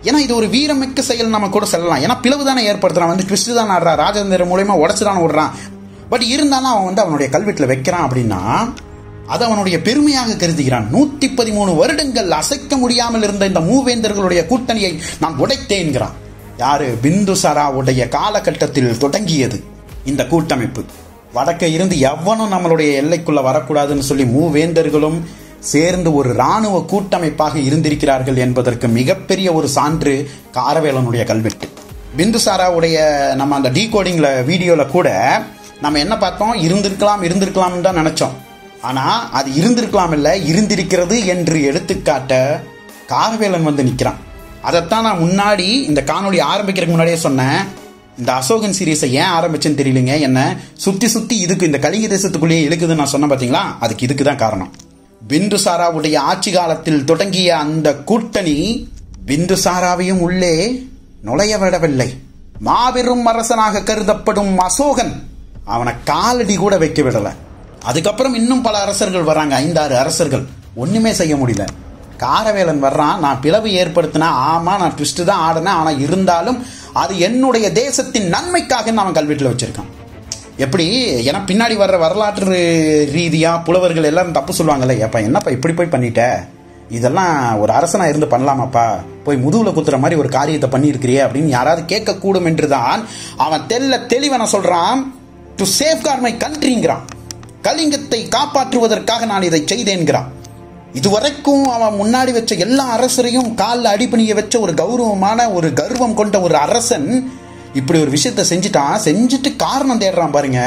ஏன்னா இது ஒரு வீரமிக்க செயல் நம்ம கூட சொல்லலாம். ஏன்னா பிளவு தானே ஏற்படுத்துறான், வந்து ட்விஸ்ட் தான் ஆடுறான், ராஜேந்திர மூலமா உடச்சுதான் விடுறான். பட் இருந்தாலும் அவன் வந்து அவனுடைய கல்வெட்டுல வைக்கிறான் அப்படின்னா அது அவனுடைய பெருமையாக கருதுகிறான். 113 வருடங்கள் அசைக்க முடியாமல் இருந்த இந்த மூவேந்தர்களுடைய கூட்டணியை நான் உடைத்தேன்கிறான். யாரு? பிந்துசாராவுடைய காலகட்டத்தில் தொடங்கியது இந்த கூட்டமைப்பு. வடக்க இருந்து எவனும் நம்மளுடைய எல்லைக்குள்ள வரக்கூடாதுன்னு சொல்லி மூவேந்தர்களும் சேர்ந்து ஒரு ராணுவ கூட்டமைப்பாக இருந்திருக்கிறார்கள் என்பதற்கு மிகப்பெரிய ஒரு சான்று காரவேலனுடைய கல்வெட்டு. பிந்துசாராவுடைய நம்ம அந்த டீகோடிங்ல வீடியோல கூட நம்ம என்ன பார்த்தோம், இருந்திருக்கலாம் தான் நினைச்சோம். ஆனா அது இருந்திருக்கலாம் இல்ல, இருந்திருக்கிறது என்று எடுத்துக்காட்ட காரவேலன் வந்து நிக்கிறான். அதைத்தான் நான் முன்னாடி இந்த காணொலி ஆரம்பிக்கிறதுக்கு முன்னாடியே சொன்னேன். இந்த அசோகன் சீரீஸை ஏன் ஆரம்பிச்சேன்னு தெரியலங்க, என்ன சுத்தி இதுக்கு இந்த கலிங்க தேசத்துக்குள்ளேயே இழுக்குதுன்னு நான் சொன்ன பாத்தீங்களா, அதுக்கு இதுக்கு தான் காரணம். பிந்துசாராவுடைய ஆட்சி காலத்தில் தொடங்கிய அந்த கூட்டணி பிந்துசாராவையும் உள்ளே நுழைய விடவில்லை. மாபெரும் அரசனாக கருதப்படும் அசோகன் அவனை காலடி கூட வைக்க விடல. அதுக்கப்புறம் இன்னும் பல அரசர்கள் வராங்க, 5-6 அரசர்கள், ஒண்ணுமே செய்ய முடியல. காரவேலன் வர்றான், நான் பிளவு ஏற்படுத்தினா, ஆமா நான் ட்விஸ்ட் தான் ஆடினேன், ஆனா இருந்தாலும் அது என்னுடைய தேசத்தின் நன்மைக்காக அவன் கல்வெட்டில் வச்சிருக்கான். எப்படி ஏன்னா பின்னாடி வர்ற வரலாற்று ரீதியா புலவர்கள் எல்லாரும் தப்பு சொல்லுவாங்கல்ல, ஏப்பா என்னப்பா இப்படி போய் பண்ணிட்ட, இதெல்லாம் ஒரு அரசனா இருந்து பண்ணலாமாப்பா, போய் முதுகுல குத்துற மாதிரி ஒரு காரியத்தை பண்ணியிருக்கிறியே அப்படின்னு யாராவது கேட்கக்கூடும் என்றுதான் அவன் தெளிவன சொல்றான். டு சேஃப்கார்ட் மை கண்ட்ரிங்கிறான், கலிங்கத்தை காப்பாற்றுவதற்காக நான் இதை செய்தேன்கிறான். இதுவரைக்கும் அவன் முன்னாடி வச்ச எல்லா அரசரையும் காலில் அடிப்பணிய வச்ச ஒரு கௌரவமான ஒரு கர்வம் கொண்ட ஒரு அரசன் இப்படி ஒரு விஷயத்த செஞ்சுட்டு காரணம் தேடுறான் பாருங்க.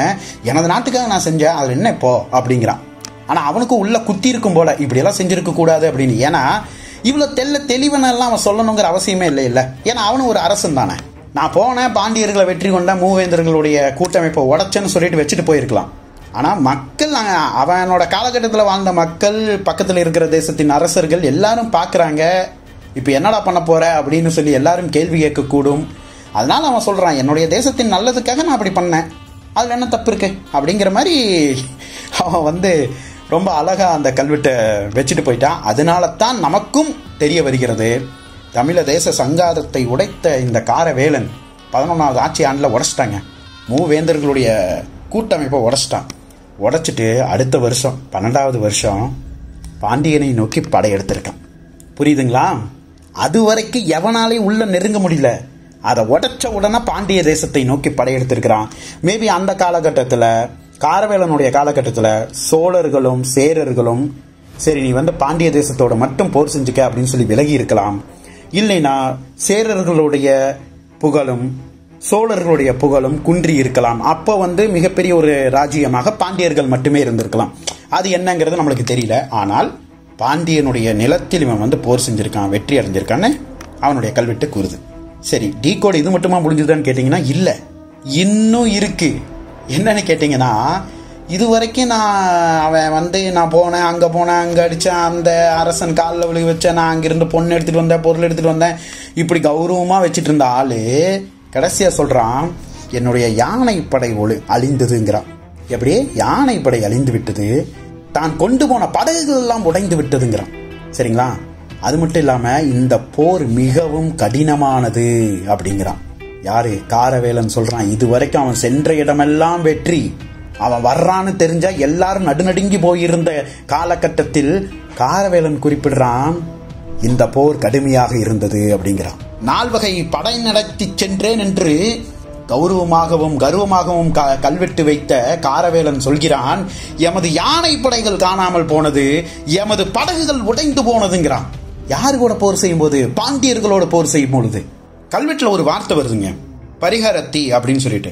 எனது நாட்டுக்காக நான் செஞ்சேன், அது என்ன இப்போ அப்படிங்கிறான். ஆனா அவனுக்கும் உள்ள குத்தி இருக்கும் போல இப்படி எல்லாம் செஞ்சிருக்க கூடாது அப்படின்னு. ஏன்னா இவ்வளவு தெளிவனெல்லாம் அவன் சொல்லணுங்கிற அவசியமே இல்லை. ஏன்னா அவனும் ஒரு அரசன் தானே. நான் போனேன், பாண்டியர்களை வெற்றி கொண்ட மூவேந்தர்களுடைய கூட்டமைப்பை உடைச்சேன்னு சொல்லிட்டு வச்சுட்டு போயிருக்கலாம். ஆனா மக்கள், அவனோட காலகட்டத்தில் வாழ்ந்த மக்கள், பக்கத்தில் இருக்கிற தேசத்தின் அரசர்கள் எல்லாரும் பாக்குறாங்க, இப்ப என்னடா பண்ண போற அப்படின்னு சொல்லி எல்லாரும் கேள்வி கேட்கக்கூடும். அதனால அவன் சொல்றான், என்னுடைய தேசத்தின் நல்லதுக்காக நான் அப்படி பண்ணேன், அதுல என்ன தப்பு இருக்கு அப்படிங்கிற மாதிரி அவன் ரொம்ப அழகா அந்த கல்வெட்டை வச்சுட்டு போயிட்டான். அதனால தான் நமக்கும் தெரிய வருகிறது, தமிழ தேச சங்காதத்தை உடைத்த இந்த காரவேலன் 11வது ஆட்சி ஆண்டுல உடைச்சிட்டாங்க. மூவேந்தர்களுடைய கூட்டமைப்பை உடைச்சிட்டு அடுத்த வருஷம் 12வது வருஷம் பாண்டியனை நோக்கி படையெடுத்திருக்கான். புரியுதுங்களா? அது வரைக்கும் எவனாலையும் உள்ள நெருங்க முடியல. அதை உடைச்ச உடனே பாண்டிய தேசத்தை நோக்கி படையெடுத்திருக்கிறான். மேபி அந்த காலகட்டத்தில், காரவேலனுடைய காலகட்டத்தில் சோழர்களும் சேரர்களும் சரி நீ பாண்டிய தேசத்தோட மட்டும் போர் செஞ்சுக்க அப்படின்னு சொல்லி விலகி இருக்கலாம். இல்லைனா சேரர்களுடைய புகழும் சோழர்களுடைய புகழும் குன்றி இருக்கலாம். அப்போ மிகப்பெரிய ஒரு ராஜ்யமாக பாண்டியர்கள் மட்டுமே இருந்திருக்கலாம். அது என்னங்கிறது நம்மளுக்கு தெரியல. ஆனால் பாண்டியனுடைய நிலத்தில் இவன் போர் செஞ்சிருக்கான், வெற்றி அடைஞ்சிருக்கான்னு அவனுடைய கல்வெட்டு கூறுது. சரி, டீகோட் இது மட்டுமா முடிஞ்சதுன்னு கேட்டீங்கன்னா இல்ல, இன்னும் இருக்கு. என்னன்னு கேட்டீங்கன்னா, இது வரைக்கும் அவன் நான் போனேன், அங்க போனேன், அங்க அடிச்சேன், அந்த அரசன் காலில் விழுக வச்சேன், நான் அங்கிருந்து பொண்ணு எடுத்துட்டு வந்தேன், பொருள் எடுத்துட்டு வந்தேன், இப்படி கௌரவமா வச்சுட்டு இருந்த ஆளு கடைசியா சொல்றான், என்னுடைய யானைப்படை அழிந்ததுங்கிறான். எப்படி யானைப்படை அழிந்து விட்டது, தான் கொண்டு போன படகுகள் எல்லாம் உடைந்து விட்டதுங்கிறான். சரிங்களா? அது மட்டும் இல்லாம இந்த போர் மிகவும் கடினமானது அப்படிங்கிறான். யாரு? காரவேலன் சொல்றான். இதுவரைக்கும் அவன் சென்ற இடமெல்லாம் வெற்றி, அவன் வர்றான்னு தெரிஞ்சா எல்லாரும் நடுநடுங்கி போயிருந்த காலகட்டத்தில் காரவேலன் குறிப்பிடுறான், இந்த போர் கடுமையாக இருந்தது அப்படிங்கிறான். 4 வகை படை நடத்தி சென்றேன் என்று கௌரவமாகவும் கர்வமாகவும் கல்வெட்டு வைத்த காரவேலன் சொல்கிறான், எமது யானை படைகள் காணாமல் போனது, எமது படகுகள் உடைந்து போனதுங்கிறான். யாரு கூட போர் செய்யும் போது? பாண்டியர்களோட போர் செய்யும் பொழுது. கல்வெட்டுல ஒரு வார்த்தை வருதுங்க, பரிகரத்தி அப்படின்னு சொல்லிட்டு.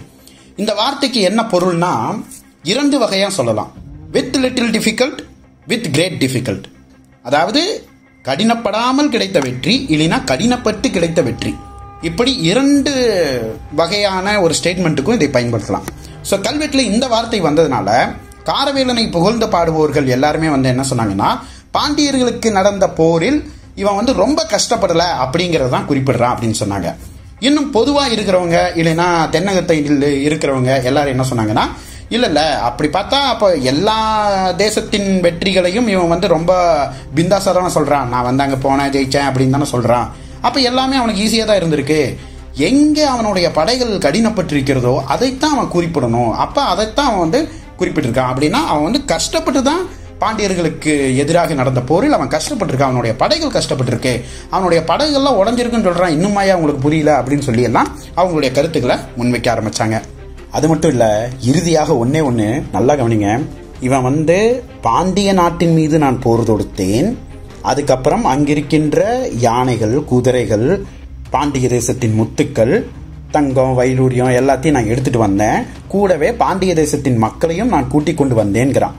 இந்த வார்த்தைக்கு என்ன பொருள்னா 2 வகையா சொல்லலாம். With little difficult, with great difficult. அதாவது கடினப்படாமல் கிடைத்த வெற்றி, இல்லைன்னா கடினப்பட்டு கிடைத்த வெற்றி. இப்படி 2 வகையான ஒரு ஸ்டேட்மெண்ட்டுக்கும் இதை பயன்படுத்தலாம். ஸோ கல்வெட்டில் இந்த வார்த்தை வந்ததுனால காரவேலனை புகழ்ந்து பாடுபவர்கள் எல்லாருமே என்ன சொன்னாங்கன்னா, பாண்டியர்களுக்கு நடந்த போரில் இவன் ரொம்ப கஷ்டப்படல அப்படிங்கறது தான் குறிப்பிடுறான் அப்படின்னு சொன்னாங்க. இன்னும் பொதுவா இருக்கிறவங்க, இல்லைன்னா தென்னகத்தை இருக்கிறவங்க எல்லாரும் என்ன சொன்னாங்கன்னா, இல்ல அப்படி பார்த்தா அப்ப எல்லா தேசத்தின் வெற்றிகளையும் இவன் ரொம்ப பிந்தாசாரான சொல்றான், நான் அங்க போனேன் ஜெயிச்சேன் அப்படின்னு தானே சொல்றான். அப்ப எல்லாமே அவனுக்கு ஈஸியா தான் இருந்திருக்கு. எங்க அவனுடைய படைகள் கடினப்பட்டிருக்கிறதோ அதைத்தான் அவன் குறிப்பிடணும். அப்ப அதைத்தான் அவன் குறிப்பிட்டிருக்கான். அப்படின்னா அவன் கஷ்டப்பட்டு தான் பாண்டியர்களுக்கு எதிராக நடந்த போரில் அவன் கஷ்டப்பட்டிருக்கான், அவனுடைய படைகள் கஷ்டப்பட்டிருக்கு, அவனுடைய படைகள்லாம் உடஞ்சிருக்குன்னு சொல்றான். இன்னுமாயா அவங்களுக்கு புரியல அப்படின்னு சொல்லி எல்லாம் அவங்களுடைய கருத்துக்களை முன்வைக்க ஆரம்பிச்சாங்க. அது மட்டும் இல்ல, இறுதியாக ஒண்ணே நல்லா கவனிங்க, இவன் பாண்டிய நாட்டின் மீது நான் போர் தொடுத்தேன், அதுக்கப்புறம் அங்கிருக்கின்ற யானைகள், குதிரைகள், பாண்டிய தேசத்தின் முத்துக்கள், தங்கம், வைடூரியம் எல்லாத்தையும் நான் எடுத்துட்டு வந்தேன், கூடவே பாண்டிய தேசத்தின் மக்களையும் நான் கூட்டிக் கொண்டு வந்தேன்கிறான்.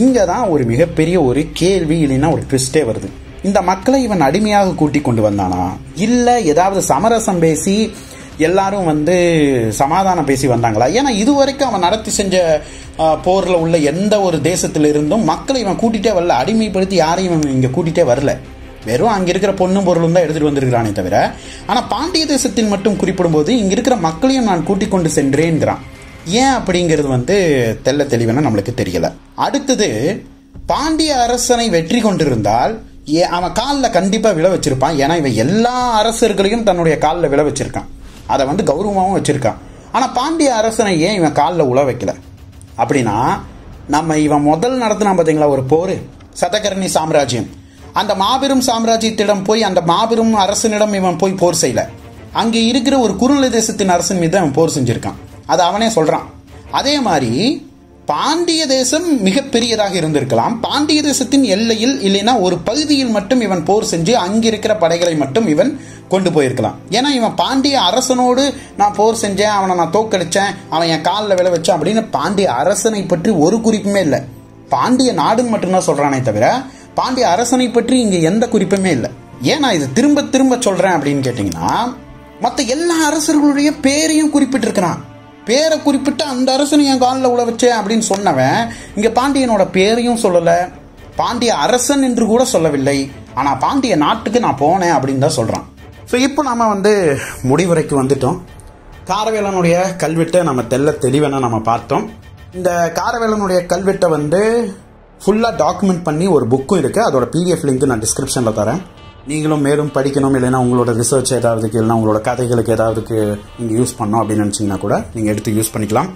இங்கதான் ஒரு மிகப்பெரிய ஒரு கேள்வி, இல்லைன்னா ஒரு ட்விஸ்டே வருது. இந்த மக்களை இவன் அடிமையாக கூட்டிக் கொண்டு வந்தானா, இல்ல ஏதாவது சமரசம் பேசி எல்லாரும் சமாதானம் பேசி வந்தாங்களா? ஏன்னா இதுவரைக்கும் அவன் நடத்தி செஞ்ச போர்ல உள்ள எந்த ஒரு தேசத்திலிருந்தும் மக்களை இவன் கூட்டிட்டே வரல, அடிமைப்படுத்தி யாரையும் இங்க கூட்டிட்டே வரல. வெறும் அங்க இருக்கிற பொண்ணும் பொருளும் தான் எடுத்துட்டு வந்திருக்கிறானே தவிர. ஆனா பாண்டிய தேசத்தின் மட்டும் குறிப்பிடும் போது இங்க இருக்கிற மக்களையும் நான் கூட்டிக் கொண்டு சென்றேன்கிறான். ஏன் அப்படிங்கிறது தெளிவென நம்மளுக்கு தெரியல. அடுத்தது, பாண்டிய அரசனை வெற்றி கொண்டிருந்தால் அவன் காலில் கண்டிப்பாக விழ வச்சிருப்பான். ஏன்னா இவன் எல்லா அரசர்களையும் தன்னுடைய காலில் விழ வச்சிருக்கான். அதை வந்து கௌரவமாகவும் வச்சிருக்கான். ஆனால் பாண்டிய அரசனை ஏன் இவன் காலில் உழ வைக்கல அப்படின்னா, நம்ம இவன் முதல் நடத்தினா பார்த்தீங்களா ஒரு போர், சதகர்ணி சாம்ராஜ்யம். அந்த மாபெரும் சாம்ராஜ்யத்திடம் போய் அந்த மாபெரும் அரசனிடம் இவன் போய் போர் செய்யல. அங்கே இருக்கிற ஒரு குறுநில தேசத்தின் அரசன் மீது அவன் போர் செஞ்சிருக்கான். அதை அவனே சொல்றான். அதே மாதிரி பாண்டிய தேசம் மிகப்பெரியதாக இருந்திருக்கலாம். பாண்டிய தேசத்தின் எல்லையில் இல்லைன்னா ஒரு பகுதியில் மட்டும் இவன் போர் செஞ்சு அங்கிருக்கிற படைகளை மட்டும் இவன் கொண்டு போயிருக்கலாம். ஏன்னா இவன் பாண்டிய அரசனோடு நான் போர் செஞ்சேன், அவனை நான் தோக்கடிச்சேன், அவன் என் காலில் விழ வச்சான் அப்படின்னு பாண்டிய அரசனை பற்றி ஒரு குறிப்புமே இல்லை. பாண்டிய நாடுன்னு மட்டும்தான் சொல்றானே தவிர பாண்டிய அரசனை பற்றி இங்க எந்த குறிப்புமே இல்லை. ஏன் நான் இது திரும்ப திரும்ப சொல்றேன் அப்படின்னு கேட்டீங்கன்னா, மற்ற எல்லா அரசர்களுடைய பேரையும் குறிப்பிட்டிருக்கிறான். பேரை குறிப்பிட்டு அந்த அரசனை என் காலில் உழ வச்சேன் அப்படின்னு சொன்னவன் இங்க பாண்டியனோட பேரையும் சொல்லல, பாண்டிய அரசன் என்று கூட சொல்லவில்லை. ஆனா பாண்டிய நாட்டுக்கு நான் போனேன் அப்படின்னு தான் சொல்றான். ஸோ இப்போ நாம வந்து முடிவுரைக்கு வந்துட்டோம். காரவேலனுடைய கல்வெட்டை நம்ம தெளிவான நம்ம பார்த்தோம். இந்த காரவேலனுடைய கல்வெட்டை வந்து ஃபுல்லாக டாக்குமெண்ட் பண்ணி ஒரு புக்கும் இருக்கு. அதோட PDF லிங்க் நான் டிஸ்கிரிப்ஷனில் தரேன். நீங்களும் மேலும் படிக்கணும், இல்லைன்னா உங்களோட ரிசர்ச் ஏதாவதுக்கு, இல்லைன்னா உங்களோட கதைகளுக்கு ஏதாவதுக்கு நீங்கள் யூஸ் பண்ணோம் அப்படின்னு நினச்சிங்கன்னா கூட நீங்கள் எடுத்து யூஸ் பண்ணிக்கலாம்.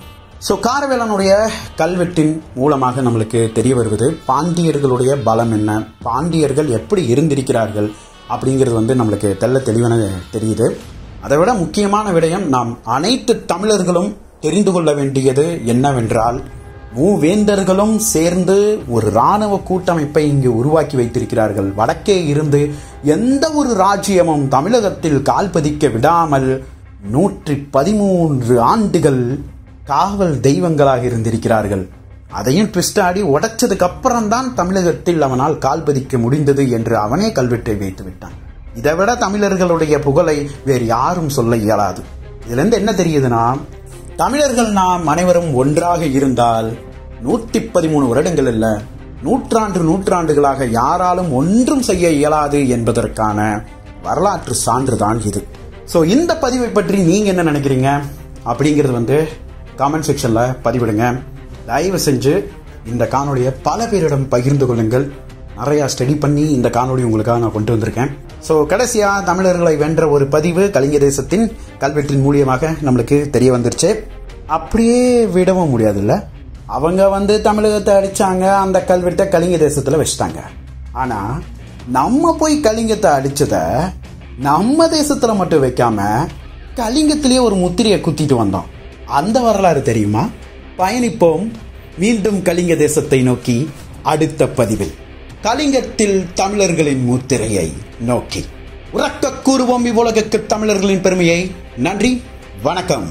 ஸோ காரவேலனுடைய கல்வெட்டின் மூலமாக நம்மளுக்கு தெரிய வருவது பாண்டியர்களுடைய பலம் என்ன, பாண்டியர்கள் எப்படி இருந்திருக்கிறார்கள் அப்படிங்கிறது வந்து நம்மளுக்கு தெளிவான தெரியுது. அதை விட முக்கியமான விடயம், நாம் அனைத்து தமிழர்களும் தெரிந்து கொள்ள வேண்டியது என்னவென்றால், மூவேந்தர்களும் சேர்ந்து ஒரு இராணுவ கூட்டமைப்பை இங்கு உருவாக்கி வைத்திருக்கிறார்கள். வடக்கே இருந்து எந்த ஒரு ராஜ்யமும் தமிழகத்தில் கால் பதிக்க விடாமல் 113 ஆண்டுகள் காவல் தெய்வங்களாக இருந்திருக்கிறார்கள். அதையும் ட்விஸ்ட் ஆடி உடைச்சதுக்கு அப்புறம் தான் தமிழகத்தில் அவனால் கால் பதிக்க முடிந்தது என்று அவனே கல்வெட்டை வைத்து விட்டான். இதை விட தமிழர்களுடைய புகழை வேறு யாரும் சொல்ல இயலாது. இதுல இருந்து என்ன தெரியுதுன்னா, தமிழர்கள் நாம் அனைவரும் ஒன்றாக இருந்தால் 113 வருடங்கள் இல்ல, நூற்றாண்டுகளாக யாராலும் ஒன்றும் செய்ய இயலாது என்பதற்கான வரலாற்று சான்றுதான் இது. ஸோ இந்த பதிவை பற்றி நீங்க என்ன நினைக்கிறீங்க அப்படிங்கிறது வந்து காமெண்ட் செக்ஷன்ல பதிவிடுங்க. தயவு செஞ்சு இந்த காணொலியை பல பேரிடம் பகிர்ந்து கொள்ளுங்கள். நிறைய ஸ்டடி பண்ணி இந்த காணொலி உங்களுக்காக நான் கொண்டு வந்திருக்கேன். ஸோ கடைசியா தமிழர்களை வென்ற ஒரு பதிவு கலிங்க தேசத்தின் கல்வெட்டின் மூலியமாக நம்மளுக்கு தெரிய வந்துருச்சு. அப்படியே விடவும் முடியாது இல்ல, அவங்க வந்து தமிழகத்தை அடிச்சாங்க, அந்த கல்வெட்டை கலிங்க தேசத்துல வச்சுட்டாங்க. ஆனா நம்ம போய் கலிங்கத்தை அடிச்சத நம்ம தேசத்துல மட்டும் வைக்காம கலிங்கத்திலேயே ஒரு முத்திரையை குத்திட்டு வந்தோம். அந்த வரலாறு தெரியுமா? பயணிப்போம் மீண்டும் கலிங்க தேசத்தை நோக்கி அடுத்த பதிவில், கலிங்கத்தில் தமிழர்களின் முத்திரையை நோக்கி. உறக்க கூறுவோம் இவ்வுலகுக்கு தமிழர்களின் பெருமையை. நன்றி, வணக்கம்.